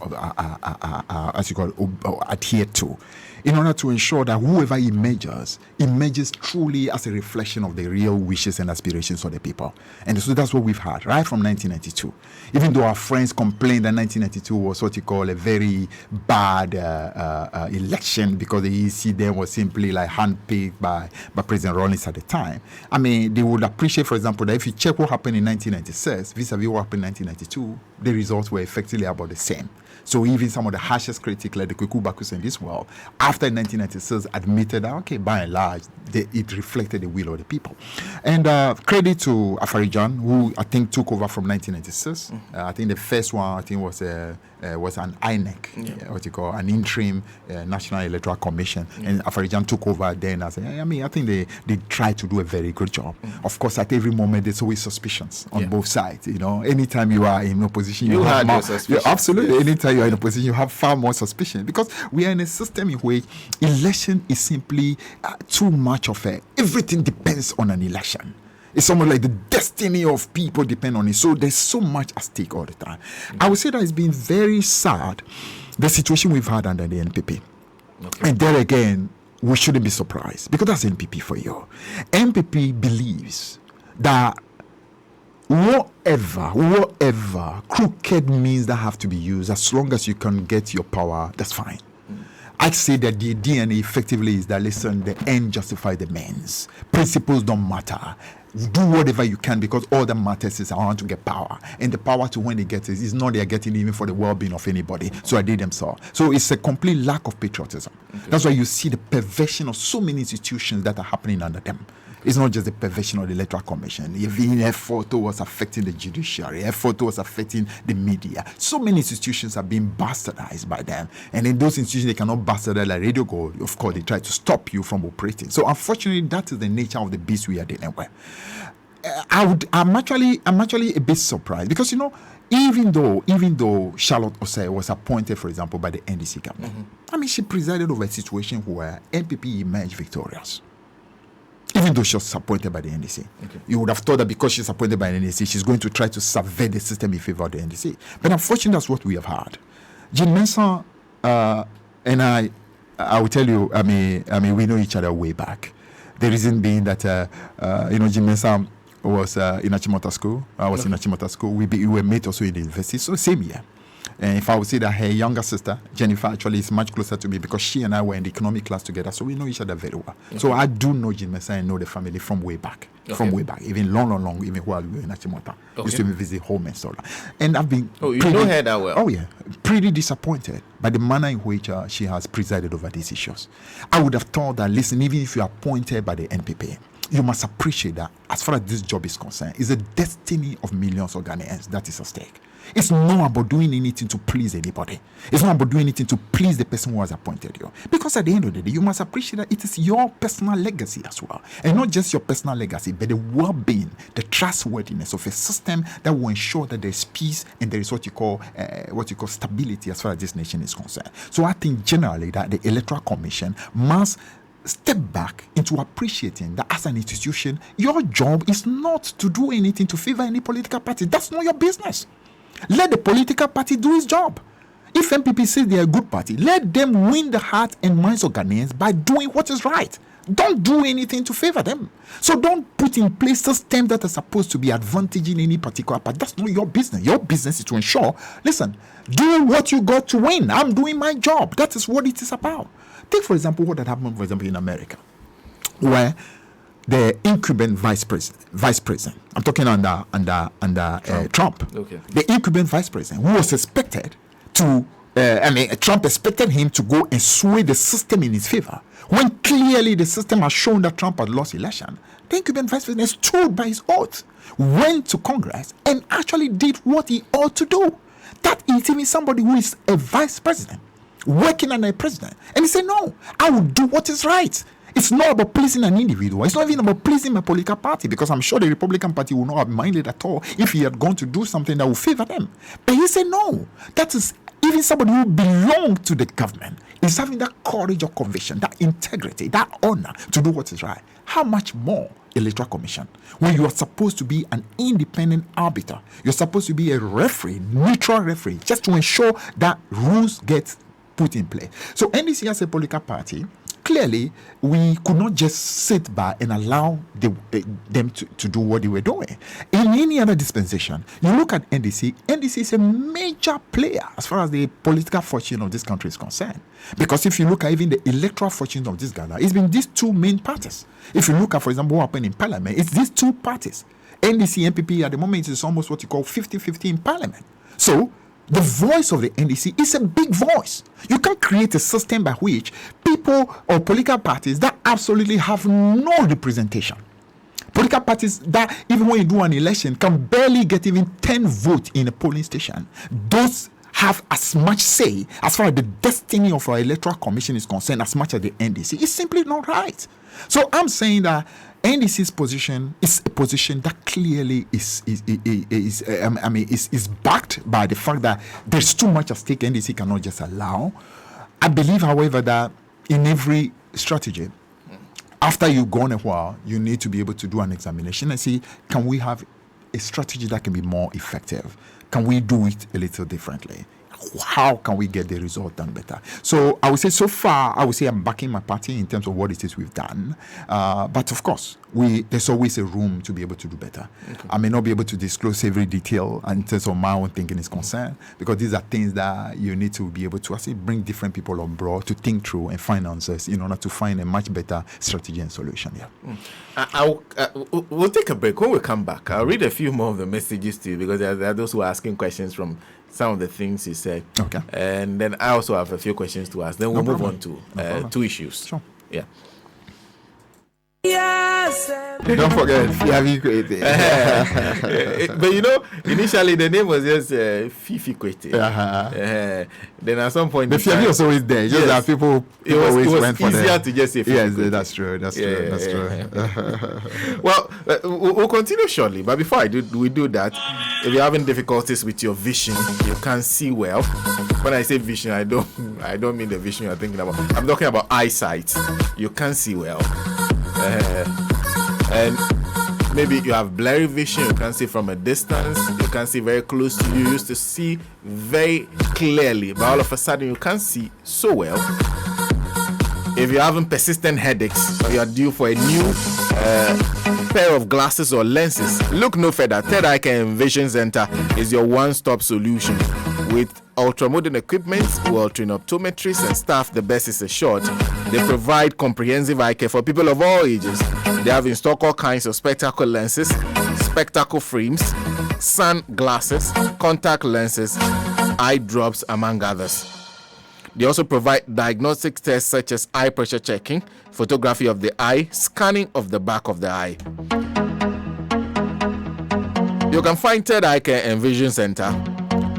as you call it, adhered to. In order to ensure that whoever emerges truly as a reflection of the real wishes and aspirations of the people. And so that's what we've had right from 1992. Even though our friends complained that 1992 was what you call a very bad election because the EC then was simply like handpicked by President Rawlings at the time. I mean, they would appreciate, for example, that if you check what happened in 1996 vis-a-vis what happened in 1992, the results were effectively about the same. So even some of the harshest critics, like the Kweku Bakus in this world, after 1996 admitted that, okay, by and large, it reflected the will of the people. And credit to Afarijan, who I think took over from 1996. I think the first one, was an INEC, what you call an interim National Electoral Commission. And Afarijan took over then. I think they tried to do a very good job. Of course, at every moment, there's always suspicions on both sides. Anytime you are in opposition, you have more suspicions. Absolutely. Yes. Anytime you are in opposition, you have far more suspicion because we are in a system in which election is simply too much of everything depends on an election. It's almost like the destiny of people depend on it. So there's so much at stake all the time. I would say that it's been very sad, the situation we've had under the NPP. Okay. And there again, we shouldn't be surprised because that's NPP for you. NPP believes that whatever crooked means that have to be used, as long as you can get your power, that's fine. I'd say that the DNA effectively is that, listen, the end justifies the means. Principles don't matter. Do whatever you can because all that matters is I want to get power. And the power to when they get it is not they are getting even for the well-being of anybody. So I did themselves. So it's a complete lack of patriotism. Okay. That's why you see the perversion of so many institutions that are happening under them. It's not just the perversion of the Electoral Commission. Even a photo was affecting the judiciary. A photo was affecting the media. So many institutions are being bastardized by them. And in those institutions, they cannot bastardize like Radio Gold. Of course, they try to stop you from operating. So unfortunately, that is the nature of the beast we are dealing with. I'm actually a bit surprised because, even though Charlotte Osei was appointed, for example, by the NDC government, she presided over a situation where NPP emerged victorious. Even though she was appointed by the NDC. Okay. You would have thought that because she's appointed by the NDC, she's going to try to subvert the system in favor of the NDC. But unfortunately, that's what we have had. Jean Mensah and I will tell you, we know each other way back. The reason being that, Jean Mensah was in Achimota School. I was in Achimota School. We were mates also in the university, so same year. And if I would say that her younger sister, Jennifer, actually is much closer to me because she and I were in the economic class together, so we know each other very well. Okay. So I do know Jean Mensah and know the family from way back. Even long, even while we were in Achimota. Used to visit home and so on. And I've been... Oh, you know her that well? Oh, yeah. Pretty disappointed by the manner in which she has presided over these issues. I would have thought that, listen, even if you are appointed by the NPP, you must appreciate that as far as this job is concerned, it's the destiny of millions of Ghanaians that is at stake. It's not about doing anything to please anybody. It's not about doing anything to please the person who has appointed you. Because at the end of the day, you must appreciate that it is your personal legacy as well. And not just your personal legacy, but the well-being, the trustworthiness of a system that will ensure that there is peace and there is what you call stability as far as this nation is concerned. So I think generally that the Electoral Commission must step back into appreciating that as an institution, your job is not to do anything to favor any political party. That's not your business. Let the political party do its job. If MPP says they are a good party, let them win the heart and minds of Ghanaians by doing what is right. Don't do anything to favor them. So don't put in place systems that are supposed to be advantaging any particular party. That's not your business. Your business is to ensure, listen, do what you got to win. I'm doing my job. That is what it is about. Take, for example, what had happened, for example, in America, where the incumbent vice president, I'm talking under Trump. Okay. The incumbent vice president, who was expected to, Trump expected him to go and sway the system in his favor. When clearly the system has shown that Trump had lost election, the incumbent vice president stood by his oath, went to Congress, and actually did what he ought to do. That is even somebody who is a vice president, working under a president. And he said, no, I will do what is right. It's not about pleasing an individual. It's not even about pleasing my political party, because I'm sure the Republican Party would not have minded at all if he had gone to do something that would favor them. But he said, no, that is even somebody who belongs to the government is having that courage of conviction, that integrity, that honor to do what is right. How much more Electoral Commission, when you are supposed to be an independent arbiter, you're supposed to be a referee, neutral referee, just to ensure that rules get put in place. So NDC as a political party, clearly, we could not just sit by and allow them to do what they were doing. In any other dispensation, you look at NDC, NDC is a major player as far as the political fortune of this country is concerned. Because if you look at even the electoral fortune of this Ghana, it's been these two main parties. If you look at, for example, what happened in Parliament, it's these two parties. NDC, NPP, at the moment, is almost what you call 50-50 in Parliament. So, the voice of the NDC is a big voice. You can create a system by which people or political parties that absolutely have no representation, political parties that even when you do an election can barely get even 10 votes in a polling station, those have as much say as far as the destiny of our Electoral Commission is concerned as much as the NDC. It's simply not right. So I'm saying that NDC's position is a position that clearly is backed by the fact that there's too much at stake. NDC cannot just allow. I believe, however, that in every strategy, after you've gone a while, you need to be able to do an examination and see, can we have a strategy that can be more effective? Can we do it a little differently? How can we get the result done better? So I would say so far, I would say I'm backing my party in terms of what it is we've done. But of course, there's always a room to be able to do better. Okay. I may not be able to disclose every detail in terms of my own thinking is concerned, because these are things that you need to be able to actually bring different people on board to think through and find answers in order to find a much better strategy and solution. Yeah. We'll take a break. When we come back, I'll read a few more of the messages to you, because there are those who are asking questions from some of the things he said. Okay. And then I also have a few questions to ask. Then we'll move on to two issues. Sure. Yeah. Yes. Don't forget Fifi Kwetey. But you know, initially the name was just Fifi Kwetey. Then at some point, the Fifi was always there. Just that people always went for it was easier to just say Fifi Yes, Kwetey. That's true. That's true. Well, we'll continue shortly. But before we do that, if you're having difficulties with your vision, you can't see well. When I say vision, I don't mean the vision you're thinking about. I'm talking about eyesight. You can't see well. And maybe you have blurry vision, you can't see from a distance, you can't see very close to you. You used to see very clearly, but all of a sudden you can't see so well. If you're having persistent headaches or you're due for a new pair of glasses or lenses, look no further. Third Eye Care and Vision Center is your one-stop solution. With ultra-modern equipment, well-trained optometrists and staff, the best is assured. They provide comprehensive eye care for people of all ages. They have in stock all kinds of spectacle lenses, spectacle frames, sunglasses, contact lenses, eye drops, among others. They also provide diagnostic tests such as eye pressure checking, photography of the eye, scanning of the back of the eye. You can find Third Eye Care and Vision Center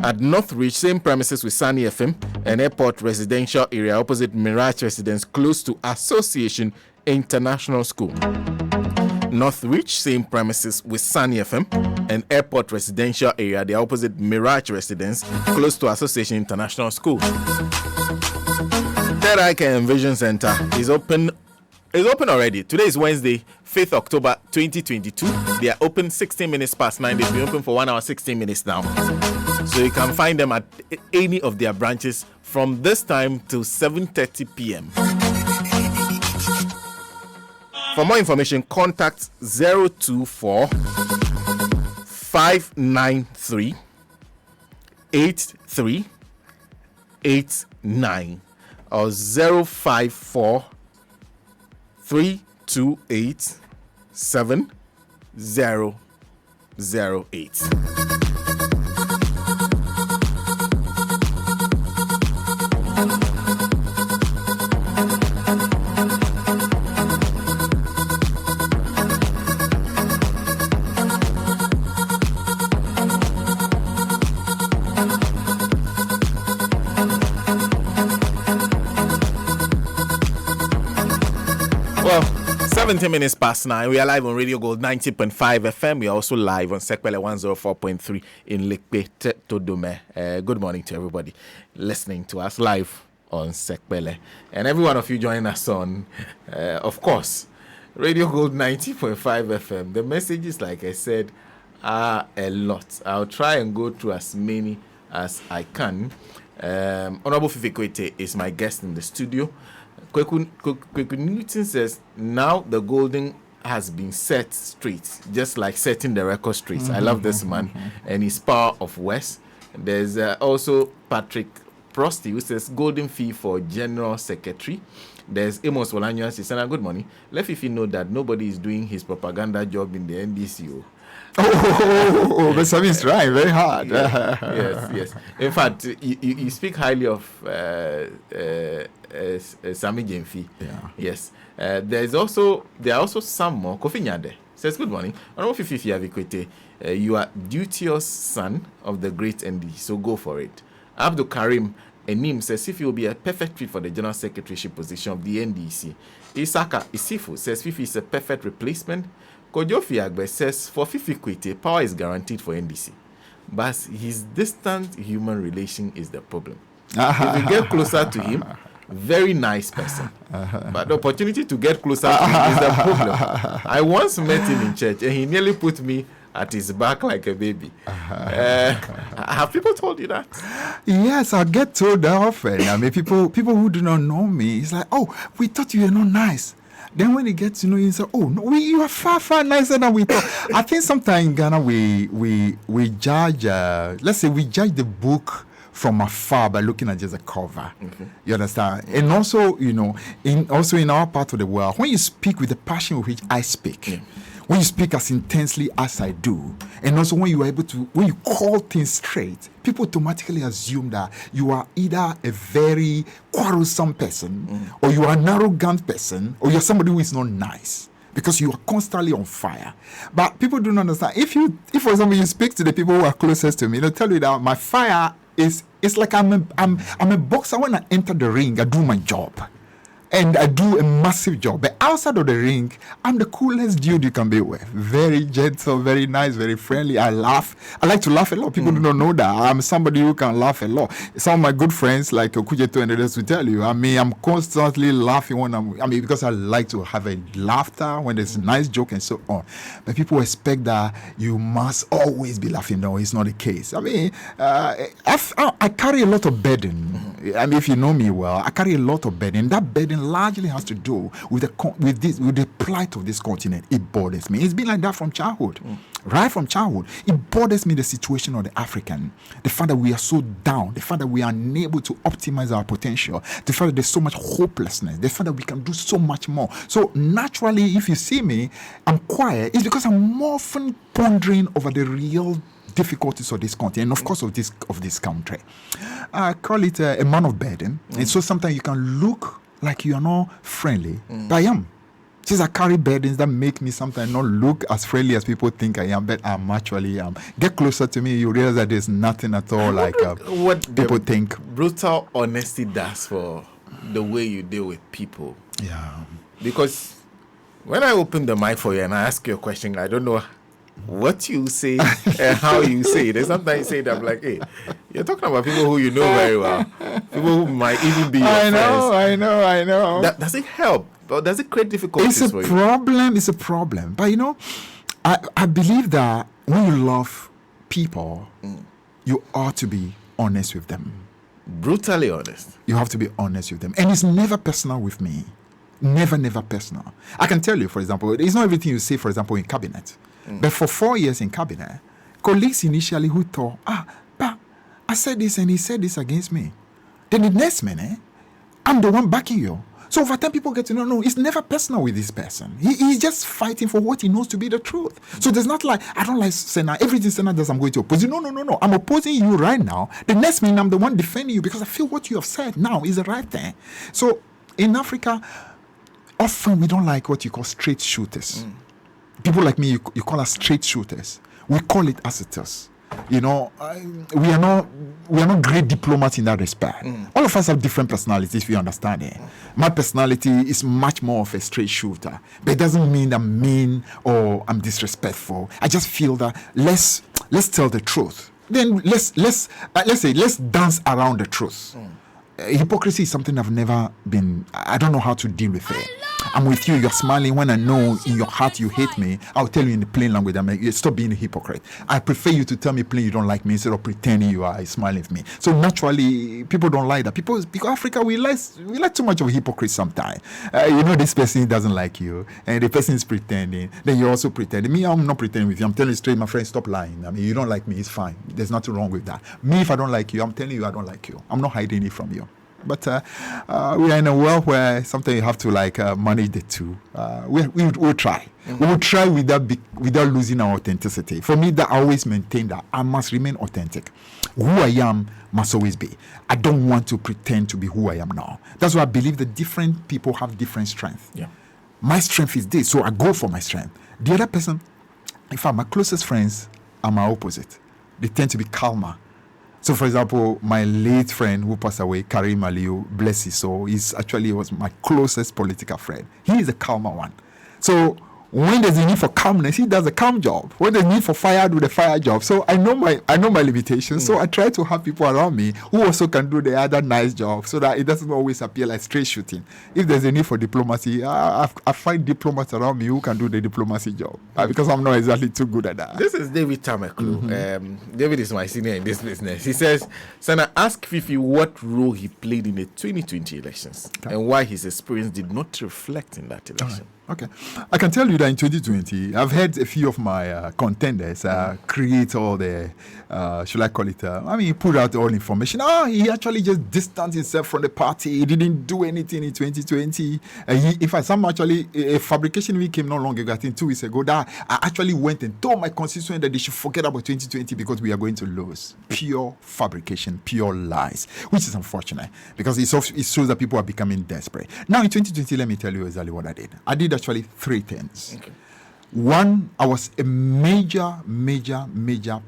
at Northridge, same premises with Sunny FM, an airport residential area opposite Mirage Residence, close to Association International School. Northridge, same premises with Sunny FM, an airport residential area, the opposite Mirage Residence, close to Association International School. Third Eye Care and Vision Center is open It's open already. Today is Wednesday, 5th October 2022. They are open 16 minutes past 9. They've been open for 1 hour, 16 minutes now. So you can find them at any of their branches from this time till 7:30 p.m. For more information, contact 024 593 8389 or 054 328 7008. Well, 17 minutes past 9. We are live on Radio Gold 90.5 FM. We are also live on Sekwele 104.3 in Lekpe Todome. Good morning to everybody listening to us live on Sekwele. And every one of you joining us on, of course, Radio Gold 90.5 FM. The messages, like I said, are a lot. I'll try and go through as many as I can. Honorable Fifi Kwetey is my guest in the studio. Kweku Newton says, now the golden has been set straight, just like setting the record straight. I love this man and his power of West. There's also Patrick Prosty, who says, golden fee for General Secretary. There's Amos Wolanyo and Sena. Good morning. Let Fifi know that nobody is doing his propaganda job in the NDCO. But Sami's trying very hard. Yes. In fact, you speak highly of Sami Jemfi. Yeah. Yes. There are also some more. Kofi Nyade says, good morning. Honorable Fifi Kwetey, you are duteous son of the great ND, so go for it. Abdul Karim Enim says, Fifi will be a perfect fit for the general secretaryship position of the NDC. Isaka Isifu says, Fifi is a perfect replacement. Kojo Fiagbe says, for Fifi Kwetey, power is guaranteed for NDC. But his distant human relation is the problem. If you get closer to him, very nice person. But the opportunity to get closer to him is the problem. I once met him in church and he nearly put me at his back like a baby. Have people told you that? Yes, I get told that often. I mean, people who do not know me, it's like, oh, we thought you were not nice. Then when he gets to know you, say, oh no, you are far nicer than we thought. I think sometimes in Ghana we judge. Let's say we judge the book from afar by looking at just a cover. Okay. You understand? And also, in our part of the world, when you speak with the passion with which I speak, when you speak as intensely as I do, and also when you call things straight, people automatically assume that you are either a very quarrelsome person, or you are an arrogant person, or you're somebody who is not nice, because you are constantly on fire. But people don't understand. If for example you speak to the people who are closest to me, they'll tell you that my fire is like I'm a boxer. When I enter the ring, I do my job. And I do a massive job. But outside of the ring, I'm the coolest dude you can be with. Very gentle, very nice, very friendly. I laugh. I like to laugh a lot. People do not know that. I'm somebody who can laugh a lot. Some of my good friends, like Okujeto and others, will tell you, I'm constantly laughing because I like to have a laughter when there's a nice joke and so on. But people expect that you must always be laughing. No, it's not the case. I carry a lot of burden. If you know me well, I carry a lot of burden. That burden largely has to do with the plight of this continent. It bothers me. It's been like that from childhood. Right from childhood. It bothers me, the situation of the African. The fact that we are so down. The fact that we are unable to optimize our potential. The fact that there's so much hopelessness. The fact that we can do so much more. So naturally, if you see me, I'm quiet. It's because I'm often pondering over the real difficulties of this continent, and of course of this country. I call it a man of burden. And so sometimes you can look like you are not friendly, but I am. Just I carry burdens that make me sometimes not look as friendly as people think I am, but I'm actually Get closer to me, you realize that there's nothing at all like what people think. Brutal honesty does for the way you deal with people. Yeah. Because when I open the mic for you and I ask you a question, I don't know what you say and how you say it. And sometimes you say that I'm like, hey, you're talking about people who you know very well, people who might even be your friends. I know. Does it help? Or does it create difficulties for you? It's a problem. But I believe that when you love people, you ought to be honest with them. Brutally honest. You have to be honest with them. And it's never personal with me. Never personal. I can tell you, for example, it's not everything you say, for example, in cabinet. But for 4 years in cabinet, colleagues initially who thought, but I said this and he said this against me. Then the next minute, I'm the one backing you. So over time, people get to know, no, it's never personal with this person. He's just fighting for what he knows to be the truth. So there's not like, I don't like Sena. Everything Sena does, I'm going to oppose you. No. I'm opposing you right now. The next minute, I'm the one defending you because I feel what you have said now is the right thing. So in Africa, often we don't like what you call straight shooters. People like me, you call us straight shooters. We call it as it is. We are not great diplomats in that respect. All of us have different personalities, if you understand it. My personality is much more of a straight shooter, but it doesn't mean I'm mean or I'm disrespectful. I just feel that let's tell the truth. Then let's dance around the truth. Hypocrisy is something I've never been. I don't know how to deal with it. I'm with you. You're smiling when I know in your heart you hate me. I'll tell you in the plain language. I'm like, stop being a hypocrite. I prefer you to tell me plain you don't like me instead of pretending you are smiling with me. So naturally, people don't like that. Because Africa, we like too much of a hypocrite sometimes. This person doesn't like you, and the person is pretending. Then you're also pretending. Me, I'm not pretending with you. I'm telling you straight, my friend, stop lying. I mean, you don't like me. It's fine. There's nothing wrong with that. Me, if I don't like you, I'm telling you I don't like you. I'm not hiding it from you. But we are in a world where sometimes you have to manage the two. We'll try. We will try without losing our authenticity. For me, that I always maintain that I must remain authentic. Who I am must always be. I don't want to pretend to be who I am now. That's why I believe that different people have different strengths. Yeah. My strength is this, so I go for my strength. The other person, in fact, my closest friends are my opposite. They tend to be calmer. So, for example, my late friend who passed away, Karim Aliou, bless his soul, was my closest political friend. He is a calmer one. So, when there's a need for calmness, he does a calm job. When there's a need for fire, I do the fire job. So I know my limitations. So I try to have people around me who also can do the other nice job, so that it doesn't always appear like straight shooting. If there's a need for diplomacy, I find diplomats around me who can do the diplomacy job, because I'm not exactly too good at that. This is David Tamaklu. David is my senior in this business. He says, Sena, ask Fifi what role he played in the 2020 elections and why his experience did not reflect in that election. Okay. I can tell you that in 2020, I've had a few of my contenders create all the, should I call it, put out all information. He actually just distanced himself from the party. He didn't do anything in 2020. In fact, a fabrication week came not long ago, I think 2 weeks ago, that I actually went and told my constituents that they should forget about 2020 because we are going to lose. Pure fabrication, pure lies, which is unfortunate because it shows that people are becoming desperate. Now, in 2020, let me tell you exactly what I did. I did actually 3 things. Okay. One, I was a major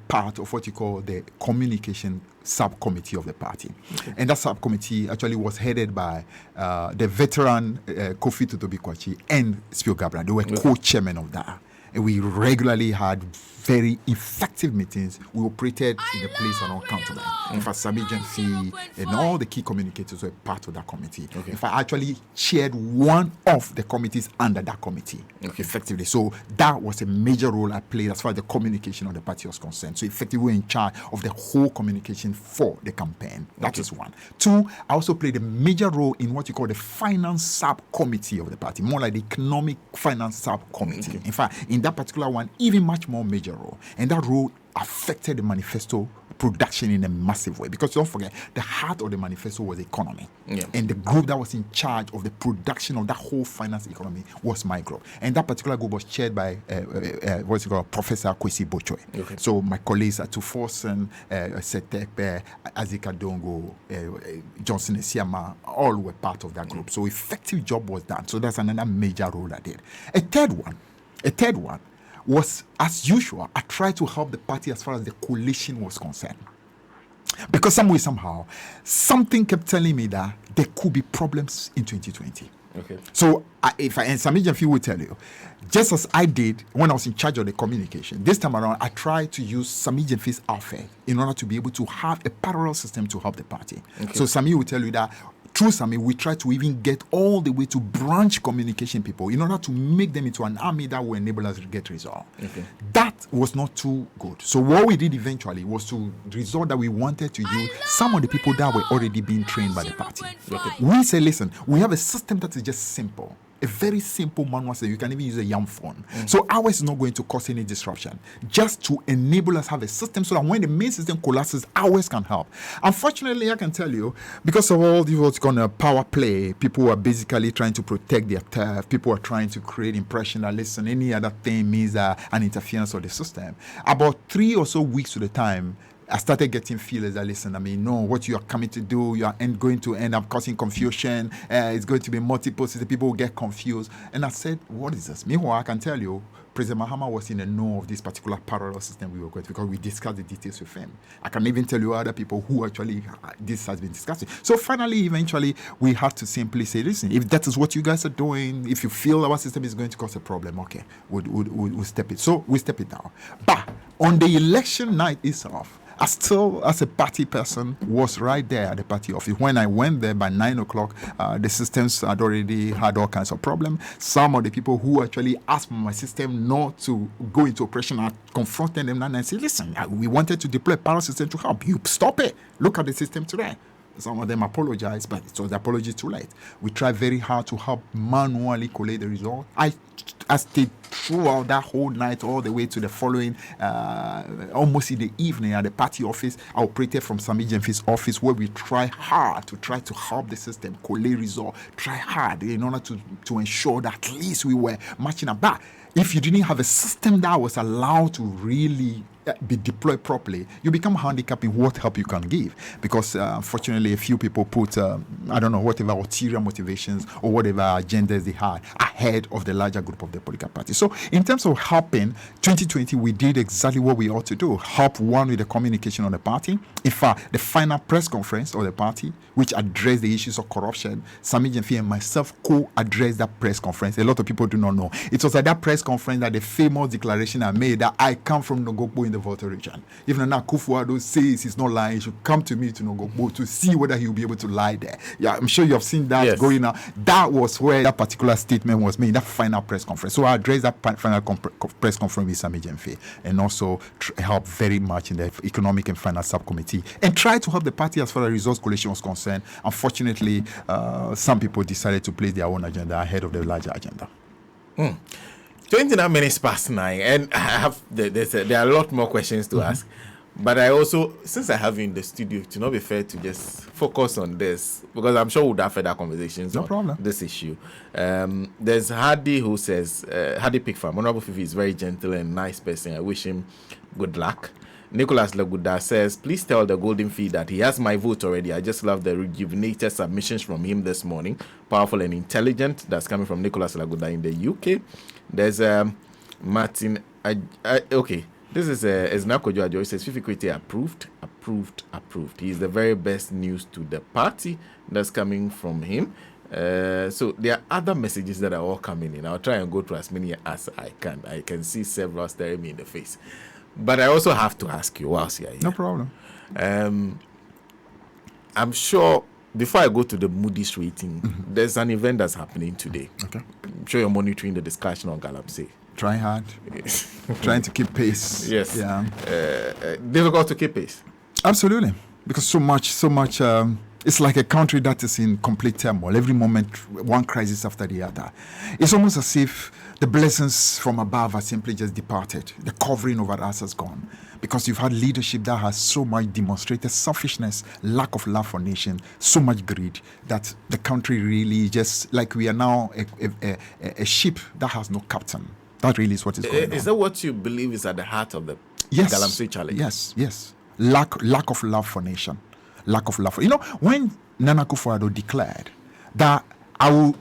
part of what you call the communication subcommittee of the party. Okay. And that subcommittee actually was headed by the veteran Kofi Kwetey and Spio Gabra. They were co-chairmen of that. And we regularly had very effective meetings. We operated in the place around Councilman. In fact, Sami Jenfi and all the key communicators were part of that committee. Okay. In fact, I actually chaired one of the committees under that committee effectively. So that was a major role I played as far as the communication of the party was concerned. So effectively, we were in charge of the whole communication for the campaign. That is one. 2, I also played a major role in what you call the finance subcommittee of the party, more like the economic finance subcommittee. Okay. In fact, in that particular one, even much more major role. And that role affected the manifesto production in a massive way, because don't forget, the heart of the manifesto was economy. Yeah. And the group that was in charge of the production of that whole finance economy was my group. And that particular group was chaired by Professor Kwesi Bochoy. Okay. So my colleagues at Tuforsen, Setepe, Azika Dongo, Johnson Esiama, all were part of that group. So effective job was done. So that's another major role I did. A third one was, as usual, I tried to help the party as far as the coalition was concerned. Because some way, somehow, something kept telling me that there could be problems in 2020. Okay. So and Sami Jamfi will tell you, just as I did when I was in charge of the communication, this time around I tried to use Sami Jamfi's outfit in order to be able to have a parallel system to help the party. Okay. So Sami will tell you that through Sami, we try to even get all the way to branch communication people in order to make them into an army that will enable us to get results. Okay. That was not too good. So what we did eventually was to resort that we wanted to use some of the people that were already being trained by the party. Okay. We say, listen, we have a system that is just simple. A very simple manual system. You can even use a YAM phone. So ours is not going to cause any disruption. Just to enable us have a system so that when the main system collapses, ours can help. Unfortunately, I can tell you, because of all the what's called power play, people are basically trying to protect their turf. People are trying to create impression that, listen, any other thing means an interference of the system. About 3 or so weeks to the time, I started getting feelers that, listen, no, what you are coming to do, you are going to end up causing confusion. It's going to be multiple systems. People will get confused. And I said, what is this? Meanwhile, I can tell you, President Mahama was in the know of this particular parallel system we were going to, because we discussed the details with him. I can even tell you other people who actually this has been discussed. So finally, eventually, we have to simply say, listen, if that is what you guys are doing, if you feel our system is going to cause a problem, okay, we'll step it. So we step it down. But on the election night itself, I still, as a party person, was right there at the party office. When I went there by 9 o'clock, the systems had already had all kinds of problems. Some of the people who actually asked my system not to go into operation, I confronted them and I said, listen, we wanted to deploy a power system to help. You stop it. Look at the system today. Some of them apologized, but it was the apology too late. We tried very hard to help manually collate the result. I stayed throughout that whole night all the way to the following, almost in the evening at the party office. I operated from Sami Jamfi's office, where we try hard to help the system collate result. Try hard in order to ensure that at least we were matching up. But if you didn't have a system that was allowed to really be deployed properly, you become handicapped in what help you can give, because unfortunately a few people put whatever ulterior motivations or whatever agendas they had ahead of the larger group of the political party. So in terms of helping 2020, we did exactly what we ought to do. Help one with the communication on the party. In fact, the final press conference of the party, which addressed the issues of corruption, Sami Jamfi and myself co-addressed that press conference. A lot of people do not know. It was at that press conference that the famous declaration I made that I come from Nogokbo in the Volta region. If Nana Akufo-Addo says he's not lying, he should come to me to Nogokbo to see whether he will be able to lie there. Yeah, I'm sure you have seen that going on. That was where that particular statement was made, that final press conference. So I addressed that final press conference with Sami Jamfi, and also helped very much in the Economic and Finance Subcommittee, and tried to help the party as far as resource coalition was concerned. Unfortunately, some people decided to place their own agenda ahead of the larger agenda. 29 minutes past 9, and I have there are a lot more questions to ask, but I also, since I have you in the studio, to not be fair to just focus on this, because I'm sure we'll have further conversations on this issue. There's Hadi who says, Hadi Pickfarm, Honorable Fifi is very gentle and nice person. I wish him good luck. Nicholas Laguda says, please tell the Golden Fee that he has my vote already. I just love the rejuvenated submissions from him this morning. Powerful and intelligent. That's coming from Nicholas Laguda in the UK. There's Martin. Okay. This is Eznako Joajo. He says, Fifi Kwetey approved. He is the very best news to the party. That's coming from him. So there are other messages that are all coming in. I'll try and go through as many as I can. I can see several staring me in the face. But I also have to ask you, whilst you're here. No problem. I'm sure, before I go to the Moody's rating, there's an event that's happening today. Okay. I'm sure you're monitoring the discussion on Galamsey. Trying hard. Trying to keep pace. Yes. Yeah. Difficult to keep pace. Absolutely. Because so much, it's like a country that is in complete turmoil. Every moment, one crisis after the other. It's almost as if the blessings from above are simply just departed. The covering over us has gone. Because you've had leadership that has so much demonstrated selfishness, lack of love for nation, so much greed, that the country really just, like we are now a ship that has no captain. That really is what is going on. Is that what you believe is at the heart of the Galamsey challenge? Yes. Lack of love for nation. Lack of love for, when Nana Akufo-Addo declared that I would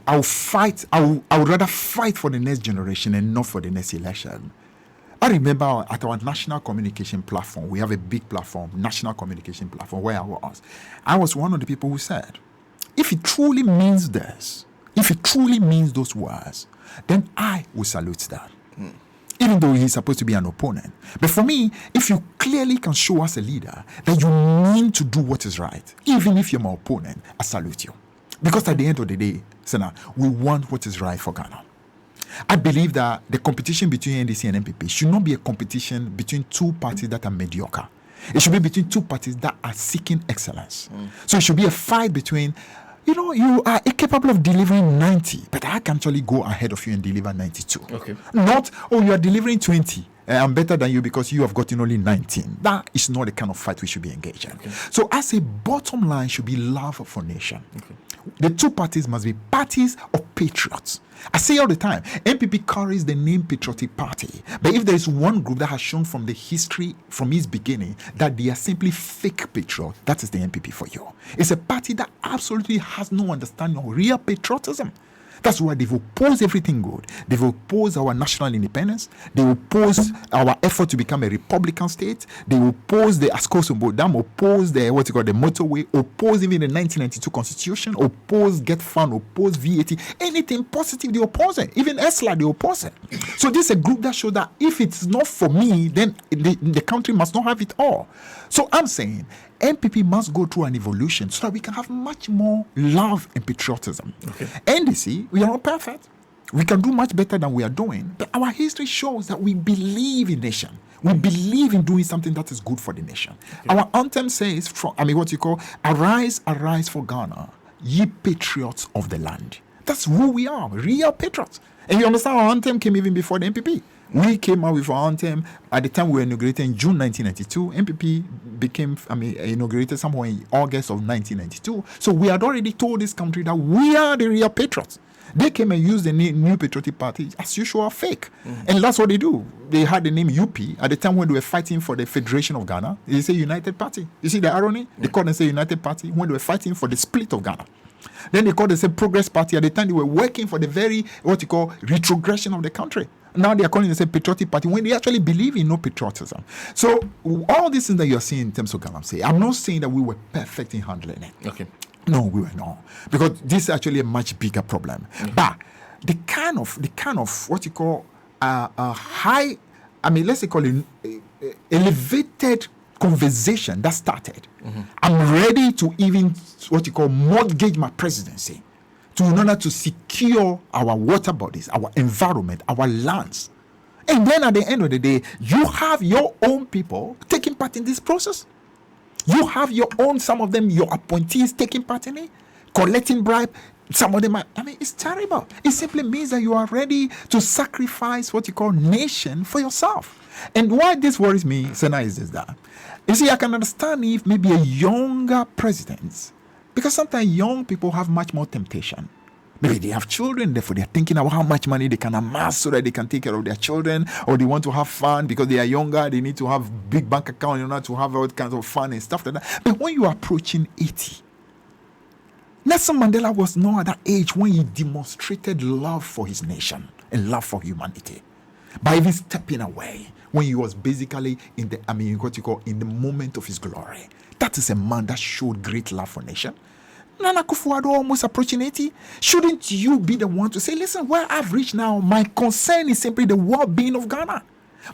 rather fight for the next generation and not for the next election. I remember at our national communication platform, we have a big platform, national communication platform, where I was one of the people who said, if it truly means this, if he truly means those words, then I will salute that. Even though he's supposed to be an opponent. But for me, if you clearly can show as a leader that you mean to do what is right, even if you're my opponent, I salute you. Because at the end of the day, Sena, we want what is right for Ghana. I believe that the competition between NDC and MPP should not be a competition between two parties that are mediocre. It should be between two parties that are seeking excellence. So it should be a fight between, you are capable of delivering 90, but I can actually go ahead of you and deliver 92. Okay. Not, you are delivering 20. I'm better than you because you have gotten only 19. That is not the kind of fight we should be engaged in. Okay. So as a bottom line should be love for nation. Okay. The two parties must be parties of patriots. I say all the time, MPP carries the name Patriotic Party. But if there is one group that has shown from the history, from its beginning, that they are simply fake patriots, that is the MPP for you. It's a party that absolutely has no understanding of real patriotism. That's why they've opposed everything good. They've opposed our national independence. They oppose our effort to become a Republican state. They oppose the Asiedu Dam, oppose the motorway, oppose even the 1992 Constitution, oppose Get Fund, oppose VAT. Anything positive, they oppose it. Even ESLA, they oppose it. So this is a group that shows that if it's not for me, then the country must not have it all. So I'm saying MPP must go through an evolution so that we can have much more love and patriotism. Okay. NDC, we are not perfect. We can do much better than we are doing. But our history shows that we believe in nation. We believe in doing something that is good for the nation. Okay. Our anthem says, arise, arise for Ghana, ye patriots of the land. That's who we are, real patriots. And you understand our anthem came even before the MPP. We came out with our anthem at the time we were inaugurated in June 1992. MPP became, inaugurated somewhere in August of 1992. So we had already told this country that we are the real patriots. They came and used the new Patriotic Party, as usual, fake. And that's what they do. They had the name UP at the time when they were fighting for the Federation of Ghana. They say United Party. You see the irony? They called and say United Party when they were fighting for the split of Ghana. Then they called themselves Progress Party at the time they were working for the very, retrogression of the country. Now they are calling themselves Patriotic Party when they actually believe in no patriotism. So all these things that you're seeing in terms of Galamsey, I'm not saying that we were perfect in handling it. Okay. No, we were not. Because this is actually a much bigger problem. Mm-hmm. But the kind of high, let's call it elevated conversation that started. Mm-hmm. I'm ready to even mortgage my presidency in order to secure our water bodies, our environment, our lands. And then at the end of the day, you have your own people taking part in this process. You have your own, some of them, your appointees taking part in it, collecting bribe. Some of them are, it's terrible. It simply means that you are ready to sacrifice nation for yourself. And why this worries me, Sena, is that, you see, I can understand if maybe a younger president, because sometimes young people have much more temptation. Maybe they have children, therefore they're thinking about how much money they can amass so that they can take care of their children, or they want to have fun because they are younger, they need to have big bank account in order to have all kinds of fun and stuff like that. But when you are approaching 80, Nelson Mandela was not at that age when he demonstrated love for his nation and love for humanity by even stepping away when he was basically in the moment of his glory. That is a man that showed great love for nation. Nana Akufo-Addo almost approaching 80. Shouldn't you be the one to say, listen, where I've reached now, my concern is simply the well-being of Ghana.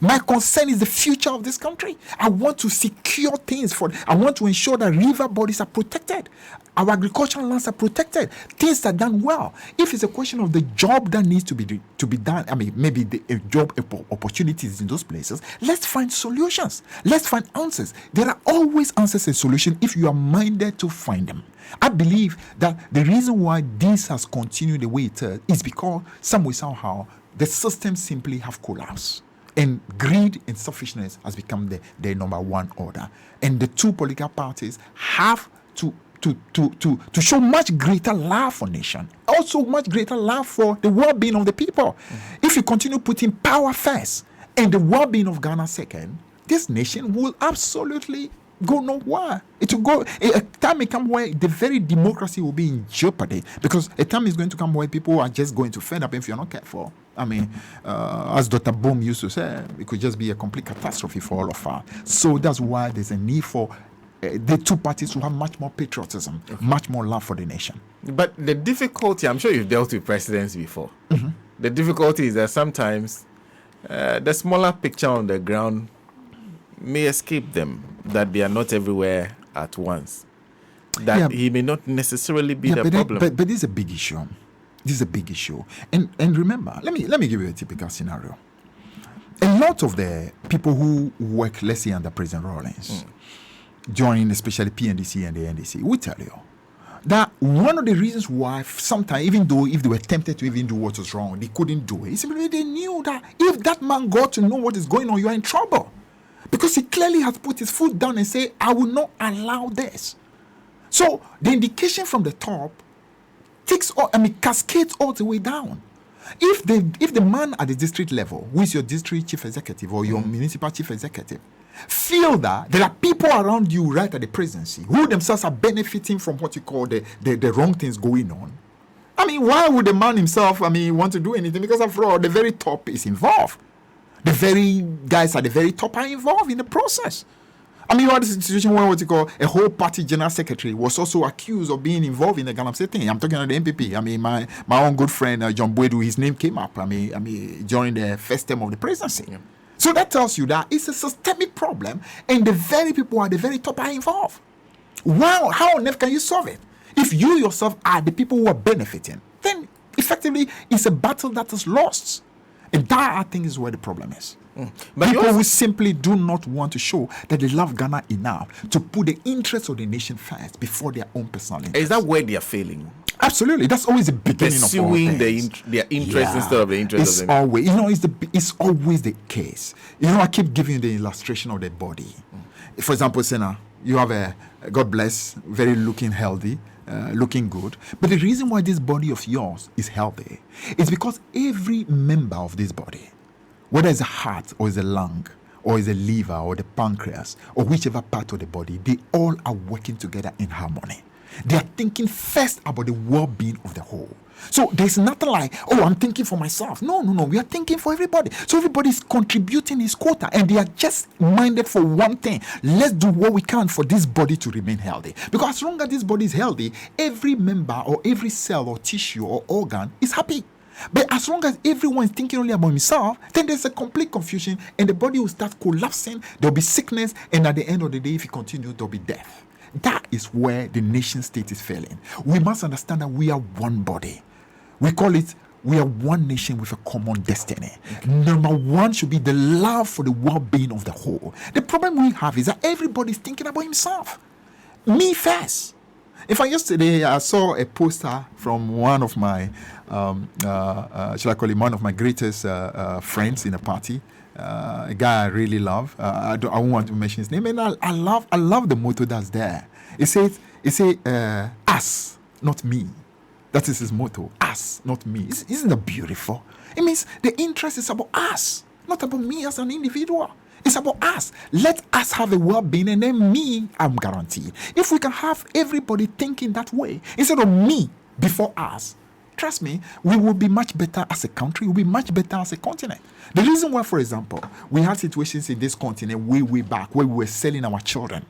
My concern is the future of this country. I want to secure things I want to ensure that river bodies are protected. Our agricultural lands are protected. Things are done well. If it's a question of the job that needs to be done, maybe the job opportunities in those places, let's find solutions. Let's find answers. There are always answers and solutions if you are minded to find them. I believe that the reason why this has continued the way it is because somehow the system simply have collapsed. And greed and selfishness has become the number one order. And the two political parties have to show much greater love for nation, also much greater love for the well-being of the people. Mm-hmm. If you continue putting power first and the well-being of Ghana second, this nation will absolutely go nowhere. It will go. A time may come where the very democracy will be in jeopardy, because a time is going to come where people are just going to fed up if you're not careful. As Dr. Boom used to say, it could just be a complete catastrophe for all of us. So that's why there's a need for the two parties will have much more patriotism, much more love for the nation. But the difficulty, I'm sure you've dealt with presidents before. The difficulty is that sometimes the smaller picture on the ground may escape them, that they are not everywhere at once. That he may not necessarily be the problem. But this is a big issue. This is a big issue. And remember, let me give you a typical scenario. A lot of the people who work, let's say, under President Rawlings, joining especially PNDC and the NDC, will tell you that one of the reasons why sometimes, even though if they were tempted to even do what was wrong, they couldn't do it, it's simply they knew that if that man got to know what is going on, you are in trouble. Because he clearly has put his foot down and say, I will not allow this. So the indication from the top cascades all the way down. If the man at the district level, who is your district chief executive or your municipal chief executive, feel that there are people around you right at the presidency who themselves are benefiting from what you call the wrong things going on, I mean, why would the man himself, want to do anything? Because after all, the very top is involved. The very guys at the very top are involved in the process. You had a situation where what you call a whole party general secretary was also accused of being involved in the Galamsey thing. I'm talking about the MPP. My own good friend John Boedu, his name came up. During the first term of the presidency. Yeah. So that tells you that it's a systemic problem, and the very people at the very top are involved. Wow, how on earth can you solve it? If you yourself are the people who are benefiting, then effectively it's a battle that is lost. And that, I think, is where the problem is. But people who simply do not want to show that they love Ghana enough to put the interests of the nation first before their own personal interests. Is that where they are failing? Absolutely. That's always the beginning of all things. Their interests instead of the interests of the always, it's always the case. I keep giving the illustration of the body. For example, Sena, you have a, God bless, very looking healthy, looking good. But the reason why this body of yours is healthy is because every member of this body, whether it's a heart or it's a lung or it's a liver or the pancreas or whichever part of the body, they all are working together in harmony. They are thinking first about the well-being of the whole. So there's nothing like, I'm thinking for myself. No. We are thinking for everybody. So everybody is contributing his quota, and they are just minded for one thing. Let's do what we can for this body to remain healthy. Because as long as this body is healthy, every member or every cell or tissue or organ is happy. But as long as everyone is thinking only about himself, then there's a complete confusion, and the body will start collapsing. There'll be sickness, and at the end of the day, if you continue, there'll be death. That is where the nation state is failing. We must understand that we are one body. We call it, we are one nation with a common destiny. Okay. Number one should be the love for the well-being of the whole. The problem we have is that everybody's thinking about himself. Me first. In fact, yesterday I saw a poster from one of my, shall I call him one of my greatest friends in a party. A guy I really love. I won't want to mention his name, and I love the motto that's there. It says, us, not me. That is his motto. Us, not me. Isn't that beautiful? It means the interest is about us, not about me as an individual. It's about us. Let us have a well-being, and then me, I'm guaranteed. If we can have everybody thinking that way, instead of me before us, trust me, we will be much better as a country. We'll be much better as a continent. The reason why, for example, we had situations in this continent way back where we were selling our children.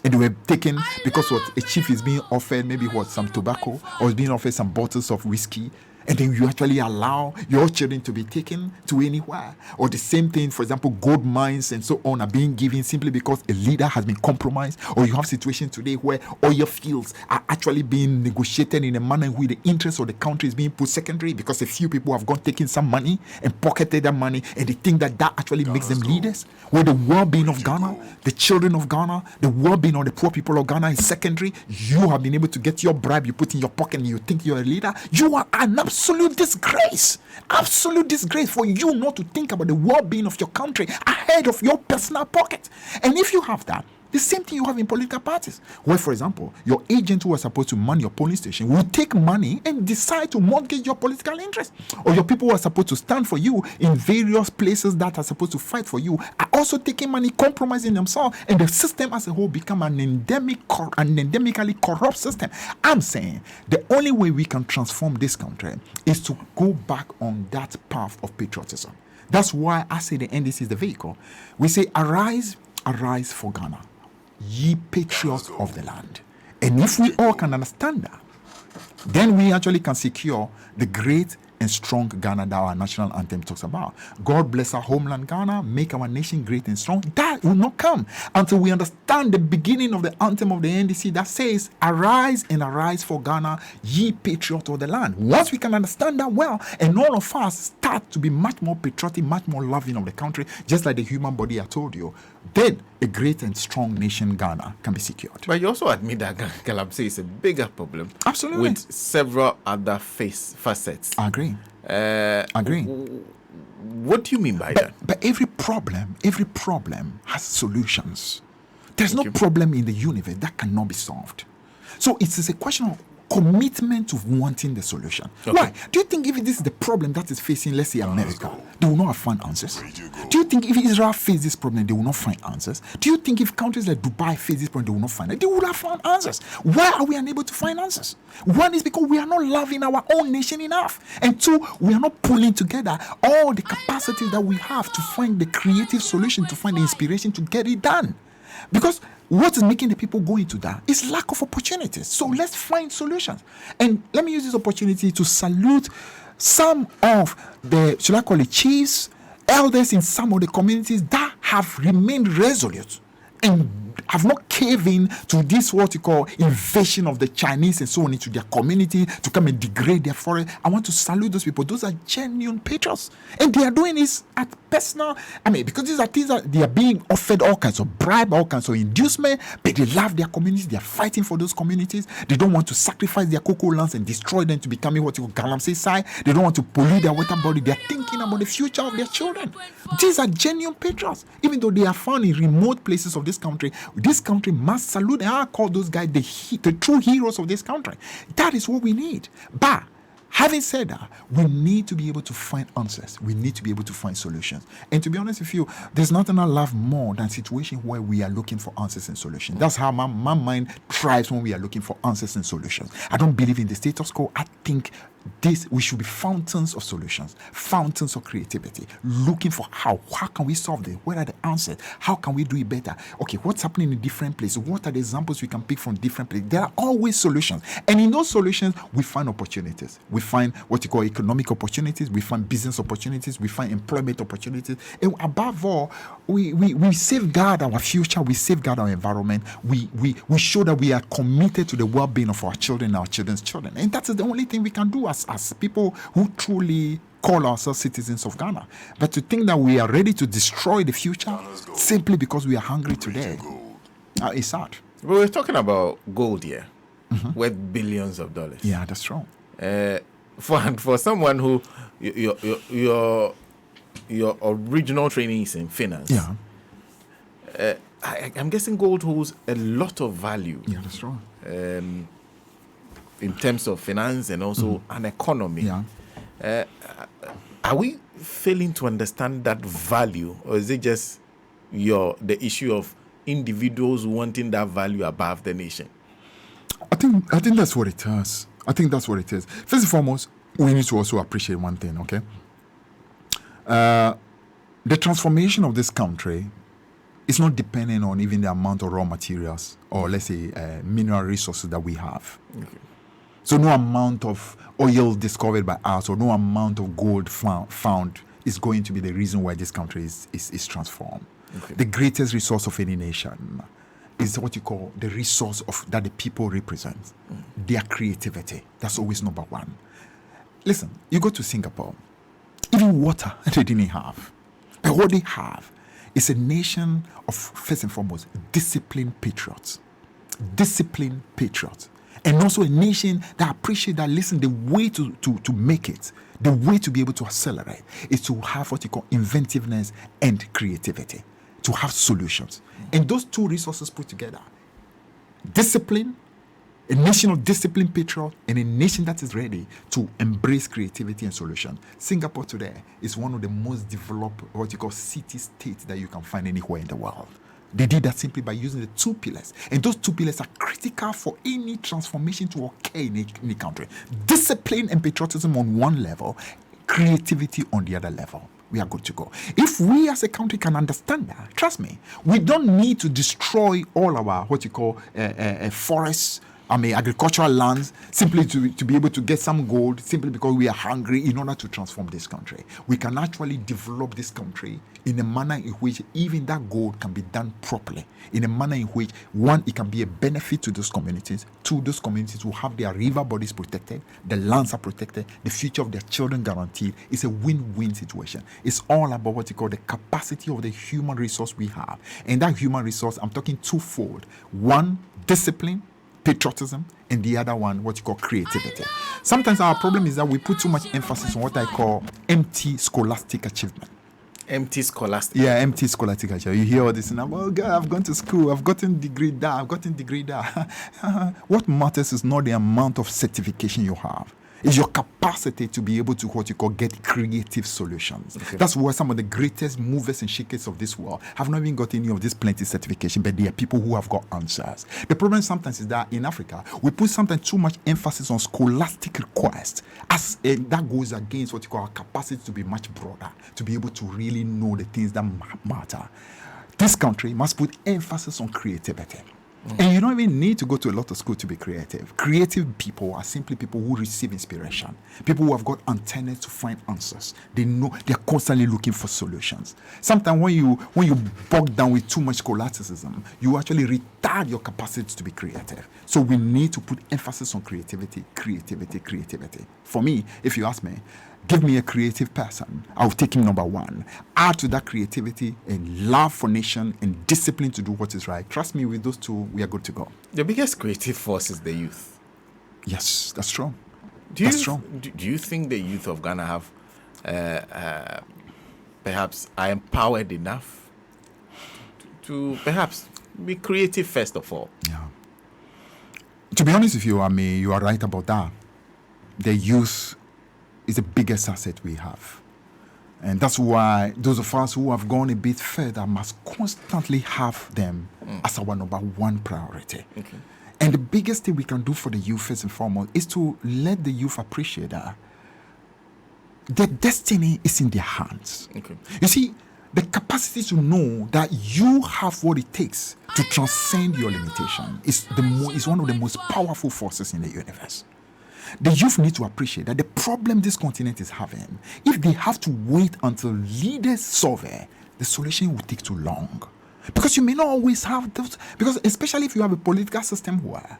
And they were taken because what a chief is being offered, maybe some tobacco, or is being offered some bottles of whiskey. And then you actually allow your children to be taken to anywhere. Or the same thing, for example, gold mines and so on are being given simply because a leader has been compromised. Or you have situations today where oil fields are actually being negotiated in a manner in which the interest of the country is being put secondary because a few people have taken some money and pocketed that money, and they think that actually makes them leaders. Where the well-being of Ghana, the children of Ghana, the well-being of the poor people of Ghana is secondary. You have been able to get your bribe, you put in your pocket, and you think you're a leader. You are an absolute disgrace for you not to think about the well-being of your country ahead of your personal pocket. And if you have that, the same thing you have in political parties, where, for example, your agent who are supposed to man your polling station will take money and decide to mortgage your political interest. Or your people who are supposed to stand for you in various places that are supposed to fight for you are also taking money, compromising themselves, and the system as a whole become an endemically corrupt system. I'm saying the only way we can transform this country is to go back on that path of patriotism. That's why I say the NDC is the vehicle. We say, arise for Ghana. ye patriots of the land. And if we all can understand that, then we actually can secure the great and strong Ghana that our national anthem talks about. God bless our homeland Ghana, make our nation great and strong. That will not come until we understand the beginning of the anthem of the NDC that says, arise and arise for Ghana, ye patriot of the land. Once we can understand that well, and all of us start to be much more patriotic, much more loving of the country, just like the human body I told you, then a great and strong nation Ghana can be secured. But you also admit that Galamsey is a bigger problem. Absolutely. With several other facets. I agree. What do you mean by that? But every problem has solutions. There's no problem in the universe that cannot be solved. So it is a question of commitment to wanting the solution. Okay. Why? Do you think if this is the problem that is facing, let's say, America, they will not have found answers? Do you think if Israel face this problem, they will not find answers? Do you think if countries like Dubai face this problem, they will not find it? They would have found answers. Why are we unable to find answers? One is because we are not loving our own nation enough. And two, we are not pulling together all the capacities that we have to find the creative solution, to find the inspiration to get it done. Because what is making the people go into that is lack of opportunities. So let's find solutions. And let me use this opportunity to salute some of the, should I call it, chiefs, elders in some of the communities that have remained resolute and have not caved in to this, what you call, invasion of the Chinese and so on into their community to come and degrade their forest. I want to salute those people. Those are genuine patriots. And they are doing this at personal, because these are things that they are being offered all kinds of bribe, all kinds of inducement, but they love their communities. They are fighting for those communities. They don't want to sacrifice their cocoa lands and destroy them to becoming what you call Galamsey side. They don't want to pollute their water body. They are thinking about the future of their children. These are genuine patriots. Even though they are found in remote places of this country must salute, and I call those guys the true heroes of this country. That is what we need. But having said that, we need to be able to find answers. We need to be able to find solutions. And to be honest with you, there's nothing I love more than situations where we are looking for answers and solutions. That's how my mind thrives when we are looking for answers and solutions. I don't believe in the status quo. I think we should be fountains of solutions, fountains of creativity, looking for how can we solve this? What are the answers? How can we do it better? Okay, what's happening in different places? What are the examples we can pick from different places? There are always solutions. And in those solutions, we find opportunities. We find what you call economic opportunities. We find business opportunities. We find employment opportunities. And above all, we safeguard our future. We safeguard our environment. We show that we are committed to the well-being of our children and our children's children. And that's the only thing we can do as people who truly call ourselves citizens of Ghana. But to think that we are ready to destroy the future simply because we are hungry today, it's sad. We're talking about gold here, worth billions of dollars. Yeah, that's true. For someone who your original training is in finance. Yeah. I'm guessing gold holds a lot of value. Yeah, that's true. In terms of finance and also an economy. Yeah. Are we failing to understand that value, or is it just the issue of individuals wanting that value above the nation? I think that's what it is. I think that's what it is. First and foremost, we need to also appreciate one thing, okay? The transformation of this country is not dependent on even the amount of raw materials or, let's say, mineral resources that we have. Okay. So no amount of oil discovered by us or no amount of gold found is going to be the reason why this country is transformed. Okay. The greatest resource of any nation is what you call the resource that the people represent. Their creativity. That's always number one. Listen, you go to Singapore, even water they didn't have. But what they have is a nation of, first and foremost, disciplined patriots. Disciplined patriots. And also a nation that appreciate that, listen, the way to make it, the way to be able to accelerate is to have what you call inventiveness and creativity, to have solutions. And those two resources put together, discipline, a nation of disciplined patriot, and a nation that is ready to embrace creativity and solution. Singapore today is one of the most developed, what you call city-states that you can find anywhere in the world. They did that simply by using the two pillars. And those two pillars are critical for any transformation to occur in any country. Discipline and patriotism on one level, creativity on the other level. we are good to go. If we as a country can understand that, trust me, we don't need to destroy all our forests, agricultural lands, simply to be able to get some gold, simply because we are hungry, in order to transform this country. We can actually develop this country in a manner in which even that gold can be done properly, in a manner in which, one, it can be a benefit to those communities, two, those communities will have their river bodies protected, the lands are protected, the future of their children guaranteed. It's a win-win situation. It's all about what you call the capacity of the human resource we have. And that human resource, I'm talking twofold. One, discipline, patriotism, and the other one, what you call creativity. Sometimes our problem is that we put too much emphasis on what I call empty scholastic achievement. Empty scholastic. Yeah, empty scholastic achievement. You hear all this, and oh God, I've gone to school, I've gotten degree there, I've gotten degree there. What matters is not the amount of certification you have. It's your capacity to be able to, what you call, get creative solutions. Okay. That's why some of the greatest movers and shakers of this world have not even got any of this plenty certification, but they are people who have got answers. The problem sometimes is that in Africa, we put sometimes too much emphasis on scholastic requests, as that goes against what you call our capacity to be much broader, to be able to really know the things that matter. This country must put emphasis on creativity. And you don't even need to go to a lot of school to be creative. Creative people are simply people who receive inspiration. People who have got antennas to find answers. They know they're constantly looking for solutions. Sometimes when you bog down with too much scholasticism, you actually retard your capacity to be creative. So we need to put emphasis on creativity. For me, if you ask me, give me a creative person, I'll take him number one. Add to that creativity and love for nation and discipline to do what is right. Trust me, with those two, we are good to go. The biggest creative force is the youth. Yes, that's true. Do you think the youth of Ghana have perhaps are empowered enough to perhaps be creative first of all? Yeah. To be honest with you, you are right about that. The youth is the biggest asset we have. And that's why those of us who have gone a bit further must constantly have them as our number one priority. Okay. And the biggest thing we can do for the youth, first and foremost, is to let the youth appreciate that their destiny is in their hands. Okay. You see, the capacity to know that you have what it takes to transcend your limitation is one of the most powerful forces in the universe. The youth need to appreciate that the problem this continent is having, if they have to wait until leaders solve it, the solution will take too long. Because you may not always have those, because especially if you have a political system where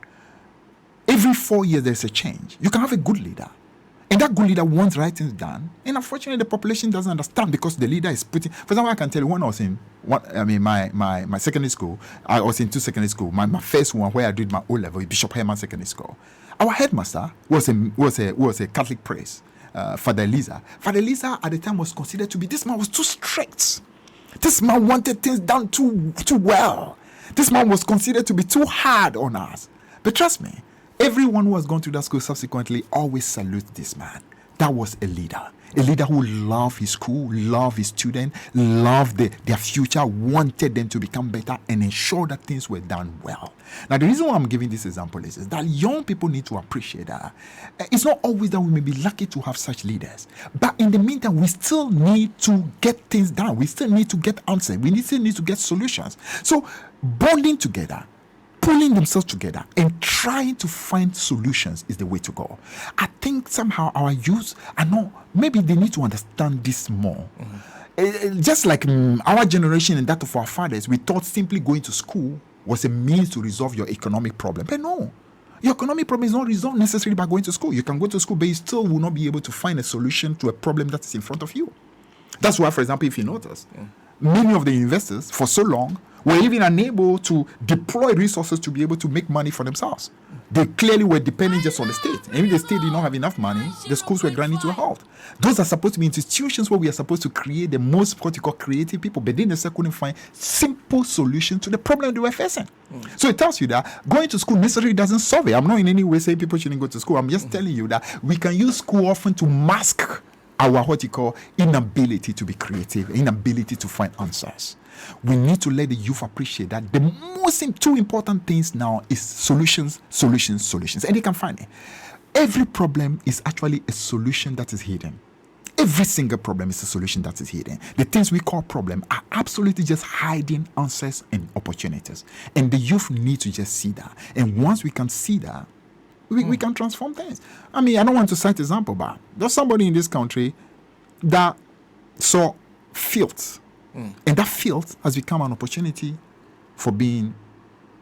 every 4 years there's a change, you can have a good leader. And that good leader wants right things done. And unfortunately, the population doesn't understand because the leader is putting... For example, I can tell you, when I was in my secondary school, I was in two secondary school. My first one, where I did my O-level, Bishop Herman Secondary School. Our headmaster was a Catholic priest, Father Eliza. Father Eliza at the time was considered to be, this man was too strict. This man wanted things done too well. This man was considered to be too hard on us. But trust me, everyone who has gone to that school subsequently always salutes this man. That was a leader who loved his school, loved his students, loved their future, wanted them to become better and ensure that things were done well. Now, the reason why I'm giving this example is that young people need to appreciate that. It's not always that we may be lucky to have such leaders, but in the meantime, we still need to get things done. We still need to get answers. We still need to get solutions. So, bonding together, pulling themselves together and trying to find solutions is the way to go. I think somehow our youth are not, maybe they need to understand this more. Just like our generation and that of our fathers, we thought simply going to school was a means to resolve your economic problem. But no, your economic problem is not resolved necessarily by going to school. You can go to school, but you still will not be able to find a solution to a problem that is in front of you. That's why, for example, if you notice, many of the investors for so long were even unable to deploy resources to be able to make money for themselves. They clearly were depending just on the state. And if the state did not have enough money, the schools were grinding to a halt. Those are supposed to be institutions where we are supposed to create the most creative people, but they necessarily couldn't find simple solutions to the problem they were facing. So it tells you that going to school necessarily doesn't solve it. I'm not in any way saying people shouldn't go to school. I'm just telling you that we can use school often to mask our inability to be creative, inability to find answers. We need to let the youth appreciate that the two important things now is solutions, and they can find it. Every problem is actually a solution that is hidden. Every single problem is a solution that is hidden. The things we call problem are absolutely just hiding answers and opportunities. And the youth need to just see that. And once we can see that, we can transform things. I mean, I don't want to cite example, but there's somebody in this country that saw filth. And that filth has become an opportunity for being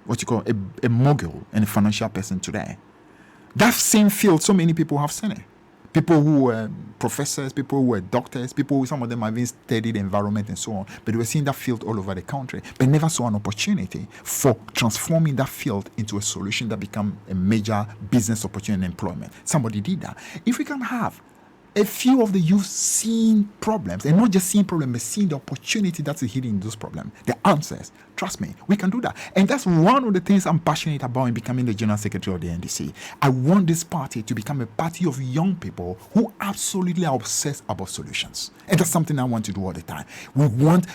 what you call a mogul and a financial person today. That same field, so many people have seen it. People who were professors, people who were doctors, people who, some of them have even studied the environment and so on, but they were seeing that field all over the country, but never saw an opportunity for transforming that field into a solution that become a major business opportunity and employment. Somebody did that. If we can have a few of the youth seeing problems, and not just seeing problems, but seeing the opportunity that's hidden in those problems, the answers. Trust me, we can do that. And that's one of the things I'm passionate about in becoming the General Secretary of the NDC. I want this party to become a party of young people who absolutely are obsessed about solutions. And that's something I want to do all the time. We want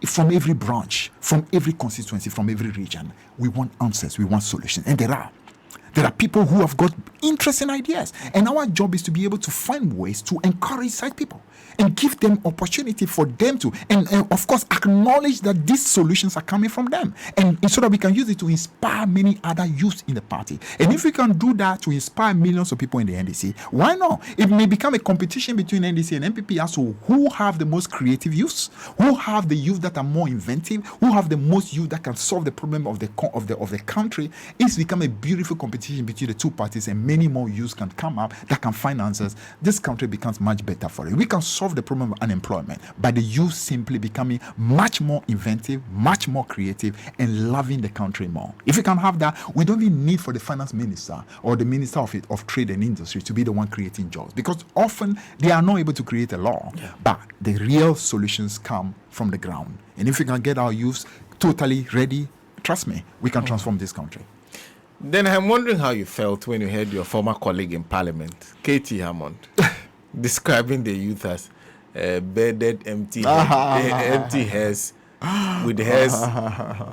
from every branch, from every constituency, from every region, we want answers, we want solutions. And there are people who have got interesting ideas. And our job is to be able to find ways to encourage such people and give them opportunity for them to, and of course, acknowledge that these solutions are coming from them. And so that we can use it to inspire many other youths in the party. And if we can do that to inspire millions of people in the NDC, why not? It may become a competition between NDC and MPP as to who have the most creative youths, who have the youth that are more inventive, who have the most youth that can solve the problem of the country. It's become a beautiful competition between the two parties, and many more youths can come up that can find answers. This country becomes much better for it. We can solve the problem of unemployment by the youth simply becoming much more inventive, much more creative, and loving the country more. If we can have that, we don't even need for the finance minister or the minister of trade and industry to be the one creating jobs, because often they are not able to create a law, but the real solutions come from the ground. And if we can get our youths totally ready, trust me, we can transform this country. Then I'm wondering how you felt when you heard your former colleague in Parliament, Katie Hammond, describing the youth as bearded, empty hairs, with hairs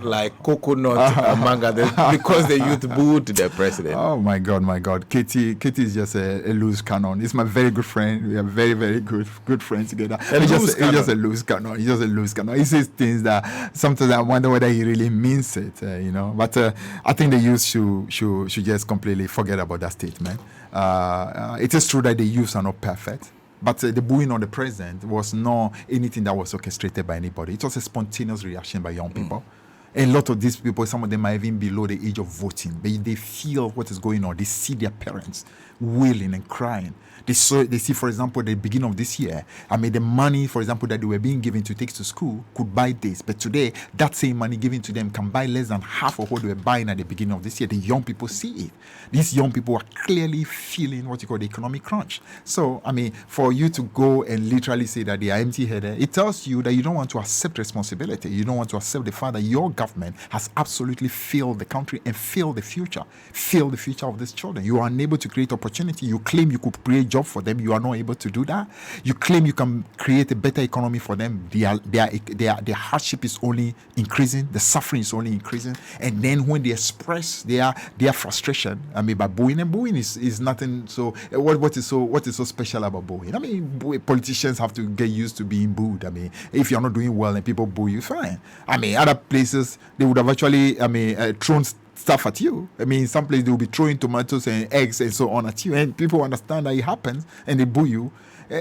like coconut among others, because the youth booed the president. Oh my God. Katie is just a loose cannon. He's my very good friend. We are very, very good friends together. He's just a loose cannon. He says things that sometimes I wonder whether he really means it, But I think the youth should just completely forget about that statement. It is true that the youths are not perfect. But the booing on the president was not anything that was orchestrated by anybody. It was a spontaneous reaction by young people. And a lot of these people, some of them are even below the age of voting. But they feel what is going on. They see their parents wailing and crying. They see, for example, the beginning of this year, the money, for example, that they were being given to take to school could buy this. But today, that same money given to them can buy less than half of what they were buying at the beginning of this year. The young people see it. These young people are clearly feeling what you call the economic crunch. So, for you to go and literally say that they are empty-headed, it tells you that you don't want to accept responsibility. You don't want to accept the fact that your government has absolutely failed the country and failed the future of these children. You are unable to create opportunity. You claim you could create job for them. You are not able to do that. You claim you can create a better economy for them. Their hardship is only increasing. The suffering is only increasing. And then when they express their frustration, by booing, and booing is nothing. So what is so special about booing? Politicians have to get used to being booed. If you're not doing well and people boo you, fine. Other places they would have actually thrown stuff at you. Some places they will be throwing tomatoes and eggs and so on at you, and people understand that it happens and they boo you.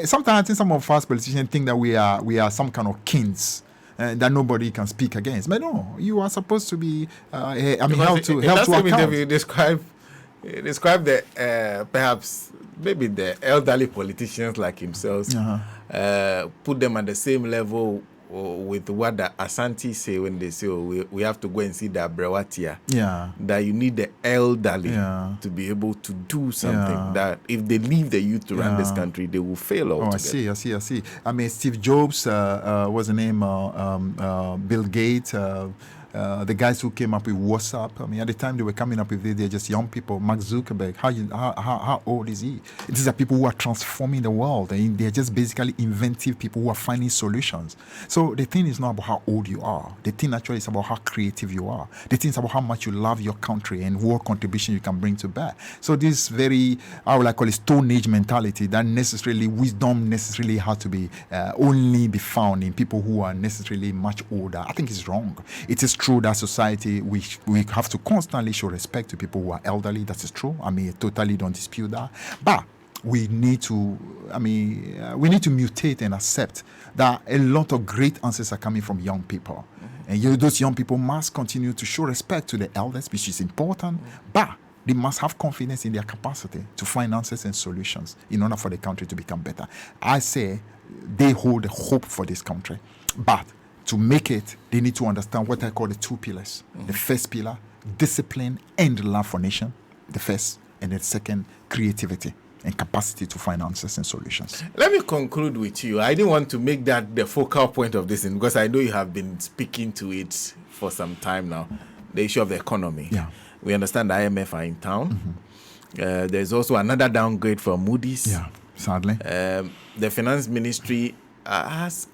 Sometimes I think some of us politicians think that we are some kind of kings that nobody can speak against. But no, you are supposed to be help to account. Describe the perhaps maybe the elderly politicians like himself, put them at the same level with what the Asante say when they say, we have to go and see the Brewatia. That you need the elderly to be able to do something. That if they leave the youth to run this country, they will fail altogether. I see. Steve Jobs, what's the name? Bill Gates. the guys who came up with WhatsApp. I mean, at the time they were coming up with it, they're just young people. Mark Zuckerberg, how old is he? These are people who are transforming the world, and they're just basically inventive people who are finding solutions. So the thing is not about how old you are. The thing actually is about how creative you are. The thing is about how much you love your country and what contribution you can bring to bear. So this very, how will I call it, Stone Age mentality that necessarily wisdom necessarily has to be only be found in people who are necessarily much older. I think it's wrong. It is true that society we have to constantly show respect to people who are elderly. That is true. I mean, I totally don't dispute that. But we need to, we need to mutate and accept that a lot of great answers are coming from young people. And those young people must continue to show respect to the elders, which is important, but they must have confidence in their capacity to find answers and solutions in order for the country to become better. I say they hold hope for this country, but to make it, they need to understand what I call the two pillars. The first pillar, discipline and love for nation, the first, and the second, creativity and capacity to find answers and solutions. Let me conclude with you. I didn't want to make that the focal point of this, because I know you have been speaking to it for some time now, the issue of the economy. Yeah. We understand the IMF are in town. There's also another downgrade for Moody's. Yeah, sadly. The finance ministry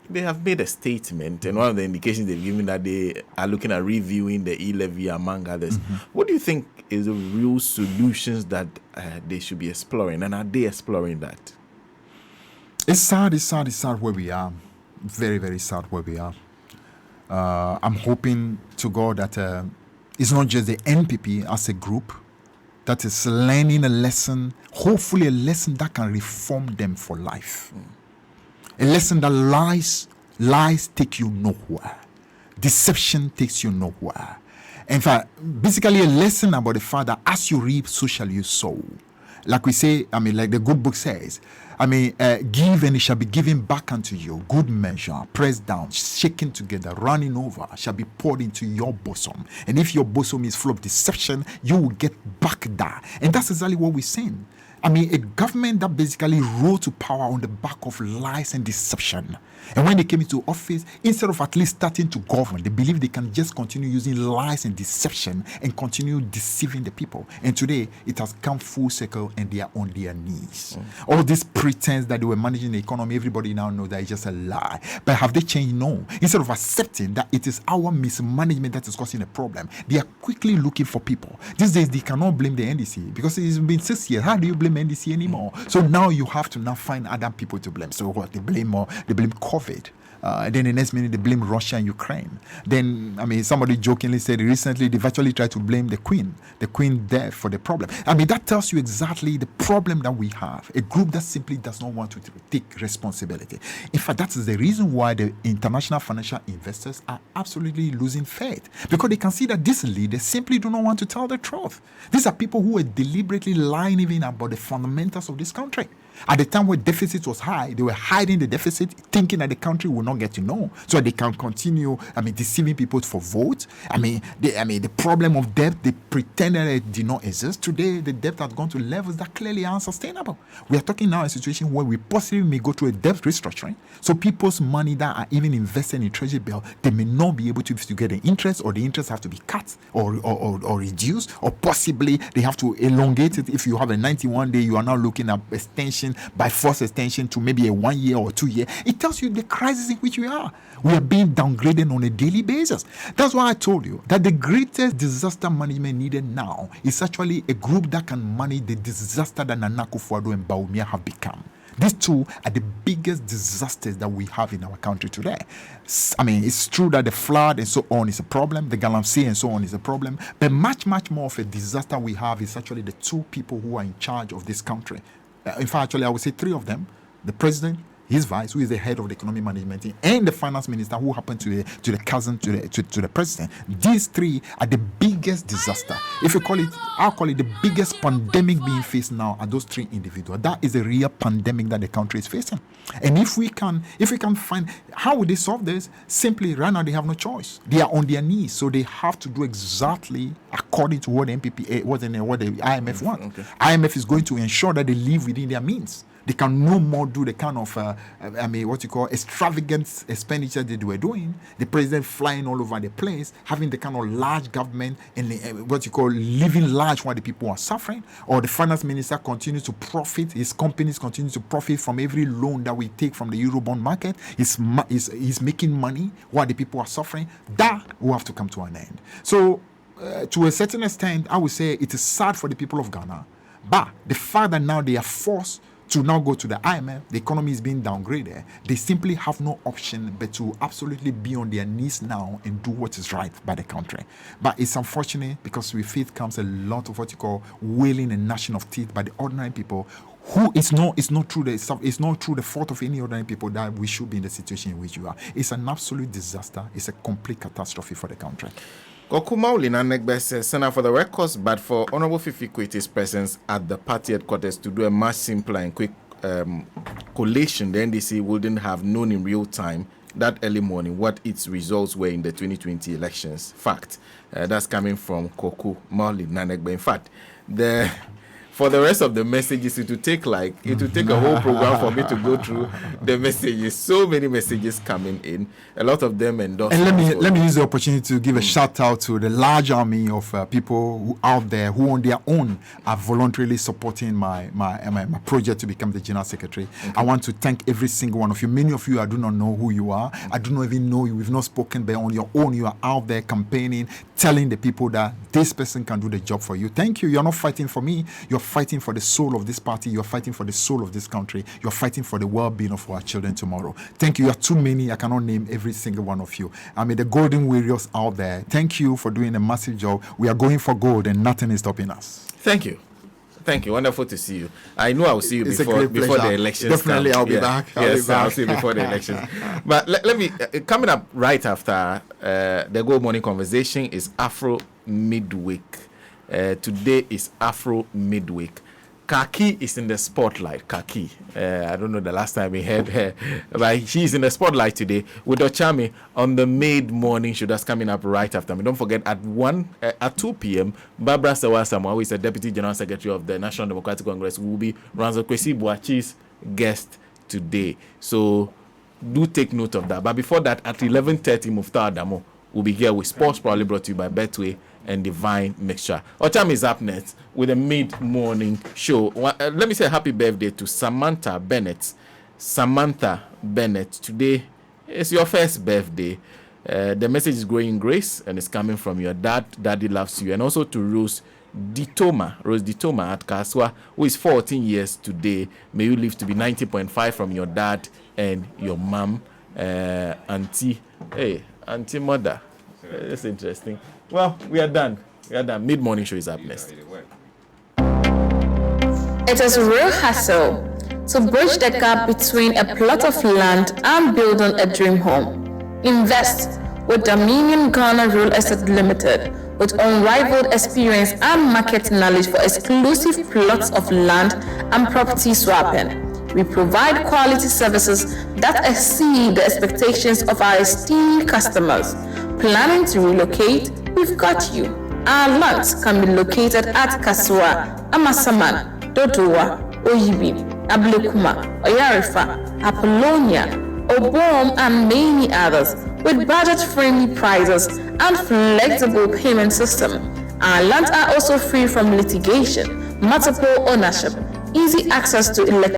they have made a statement, and one of the indications they've given that they are looking at reviewing the e-levy, among others. What do you think is the real solutions that they should be exploring, and are they exploring that? It's sad where we are. Very, very sad where we are. I'm hoping to God that it's not just the NPP as a group that is learning a lesson, hopefully a lesson that can reform them for life. A lesson that lies take you nowhere. Deception takes you nowhere. In fact, basically a lesson about the fact that as you reap, so shall you sow. Like we say, like the good book says, give and it shall be given back unto you. Good measure, pressed down, shaken together, running over, shall be poured into your bosom. And if your bosom is full of deception, you will get back that. And that's exactly what we're saying. A government that basically rose to power on the back of lies and deception. And when they came into office, instead of at least starting to govern, they believe they can just continue using lies and deception and continue deceiving the people. And today, it has come full circle and they are on their knees. All this pretense that they were managing the economy, everybody now knows that it's just a lie. But have they changed? No. Instead of accepting that it is our mismanagement that is causing a problem, they are quickly looking for people. These days, they cannot blame the NDC because it's been 6 years. How do you blame NDC anymore? So now you have to now find other people to blame. So what? They blame COVID. Then the next minute they blame Russia and Ukraine. Then somebody jokingly said recently they virtually tried to blame the Queen there for the problem. That tells you exactly the problem that we have. A group that simply does not want to take responsibility. In fact, that is the reason why the international financial investors are absolutely losing faith, because they can see that these leaders simply do not want to tell the truth. These are people who are deliberately lying even about the fundamentals of this country. At the time when deficit was high, they were hiding the deficit, thinking that the country will not get to know, so they can continue, deceiving people for votes. The problem of debt, they pretended it did not exist. Today, the debt has gone to levels that clearly are unsustainable. We are talking now a situation where we possibly may go through a debt restructuring. So people's money that are even invested in treasury bill, they may not be able to get the interest, or the interest have to be cut or reduced, or possibly they have to elongate it. If you have a 91 day, you are now looking at extension by force extension to maybe a 1 year or 2 year. It tells you the crisis in which we are. We are being downgraded on a daily basis. That's why I told you that the greatest disaster management needed now is actually a group that can manage the disaster that Nana Akufo-Addo and Bawumia have become. These two are the biggest disasters that we have in our country today. It's true that the flood and so on is a problem, the Galamsey and so on is a problem, but much more of a disaster we have is actually the two people who are in charge of this country. In fact, actually, I would say three of them: the president, his vice, who is the head of the economic management team, and the finance minister, who happened to the cousin to the president. These three are the biggest disaster. If you call it, I'll call it the biggest pandemic being faced now are those three individuals. That is a real pandemic that the country is facing. And if we can find, how would they solve this? Simply, right now they have no choice. They are on their knees, so they have to do exactly according to what the NPP, what the IMF want. Okay. IMF is going to ensure that they live within their means. They can no more do the kind of, extravagant expenditure they were doing. The president flying all over the place, having the kind of large government and living large while the people are suffering. Or the finance minister continues to profit, his companies continue to profit from every loan that we take from the Eurobond market. He's making money while the people are suffering. That will have to come to an end. So, to a certain extent, I would say it is sad for the people of Ghana. But the fact that now they are forced to now go to the IMF, the economy is being downgraded, they simply have no option but to absolutely be on their knees now and do what is right by the country. But it's unfortunate because with it comes a lot of wailing and gnashing of teeth by the ordinary people. Who it's not through the fault of any ordinary people that we should be in the situation in which you are. It's an absolute disaster. It's a complete catastrophe for the country. Sena, for the records, but for Honorable Fifi Kwetey's presence at the party headquarters to do a much simpler and quick collation, the NDC wouldn't have known in real time that early morning what its results were in the 2020 elections. Fact. That's coming from Koku Mauli Nanegbe. In fact, for the rest of the messages, it will take a whole program for me to go through the messages. So many messages coming in, a lot of them endorsed. And let me use the opportunity to give a shout out to the large army of people who out there who on their own are voluntarily supporting my project to become the General Secretary. Okay. I want to thank every single one of you. Many of you, I do not know who you are. I do not even know you. We've not spoken, but on your own, you are out there campaigning, telling the people that this person can do the job for you. Thank you. You're not fighting for me. You're fighting for the soul of this party. You're fighting for the soul of this country. You're fighting for the well-being of our children tomorrow. Thank you. You are too many. I cannot name every single one of you. I mean, the golden warriors out there. Thank you for doing a massive job. We are going for gold and nothing is stopping us. Thank you. Thank you. Wonderful to see you. I know I'll see you before the elections. Definitely, come. I'll be back. I'll see you before the elections. But let me, coming up right after the Good Morning Conversation is Afro Midweek. Today is Afro Midweek. Kaki is in the spotlight. Kaki. I don't know the last time we heard her, but she's in the spotlight today with Ochami on the Mid Morning Show that's coming up right after me. Don't forget at 2 p.m. Barbara Sawasama, who is the Deputy General Secretary of the National Democratic Congress, will be Ranzo Kwesi Boachi's guest today. So do take note of that. But before that, at 11:30, Mufta Adamo will be here with sports, probably brought to you by Betway and Divine Mixture. Ocham is up next with a mid-morning show. Let me say happy birthday to Samantha Bennett. Samantha Bennett, today is your first birthday. The message is growing in grace and it's coming from your dad. Daddy loves you. And also to Rose Ditoma at Kaswa, who is 14 years today. May you live to be 90.5 from your dad and your mom, auntie mother. That's interesting. Well, we are done. Mid-morning show is up next. It is real hassle to bridge the gap between a plot of land and building a dream home. Invest with Dominion Ghana Real Estate Limited with unrivaled experience and market knowledge for exclusive plots of land and property swapping. We provide quality services that exceed the expectations of our esteemed customers. Planning to relocate? We've got you. Our lands can be located at Kasua, Amasaman, Dodowa, Oyibi, Ablekuma, Oyarifa, Apollonia, Obom, and many others with budget-friendly prices and flexible payment system. Our lands are also free from litigation, multiple ownership, easy access to electricity.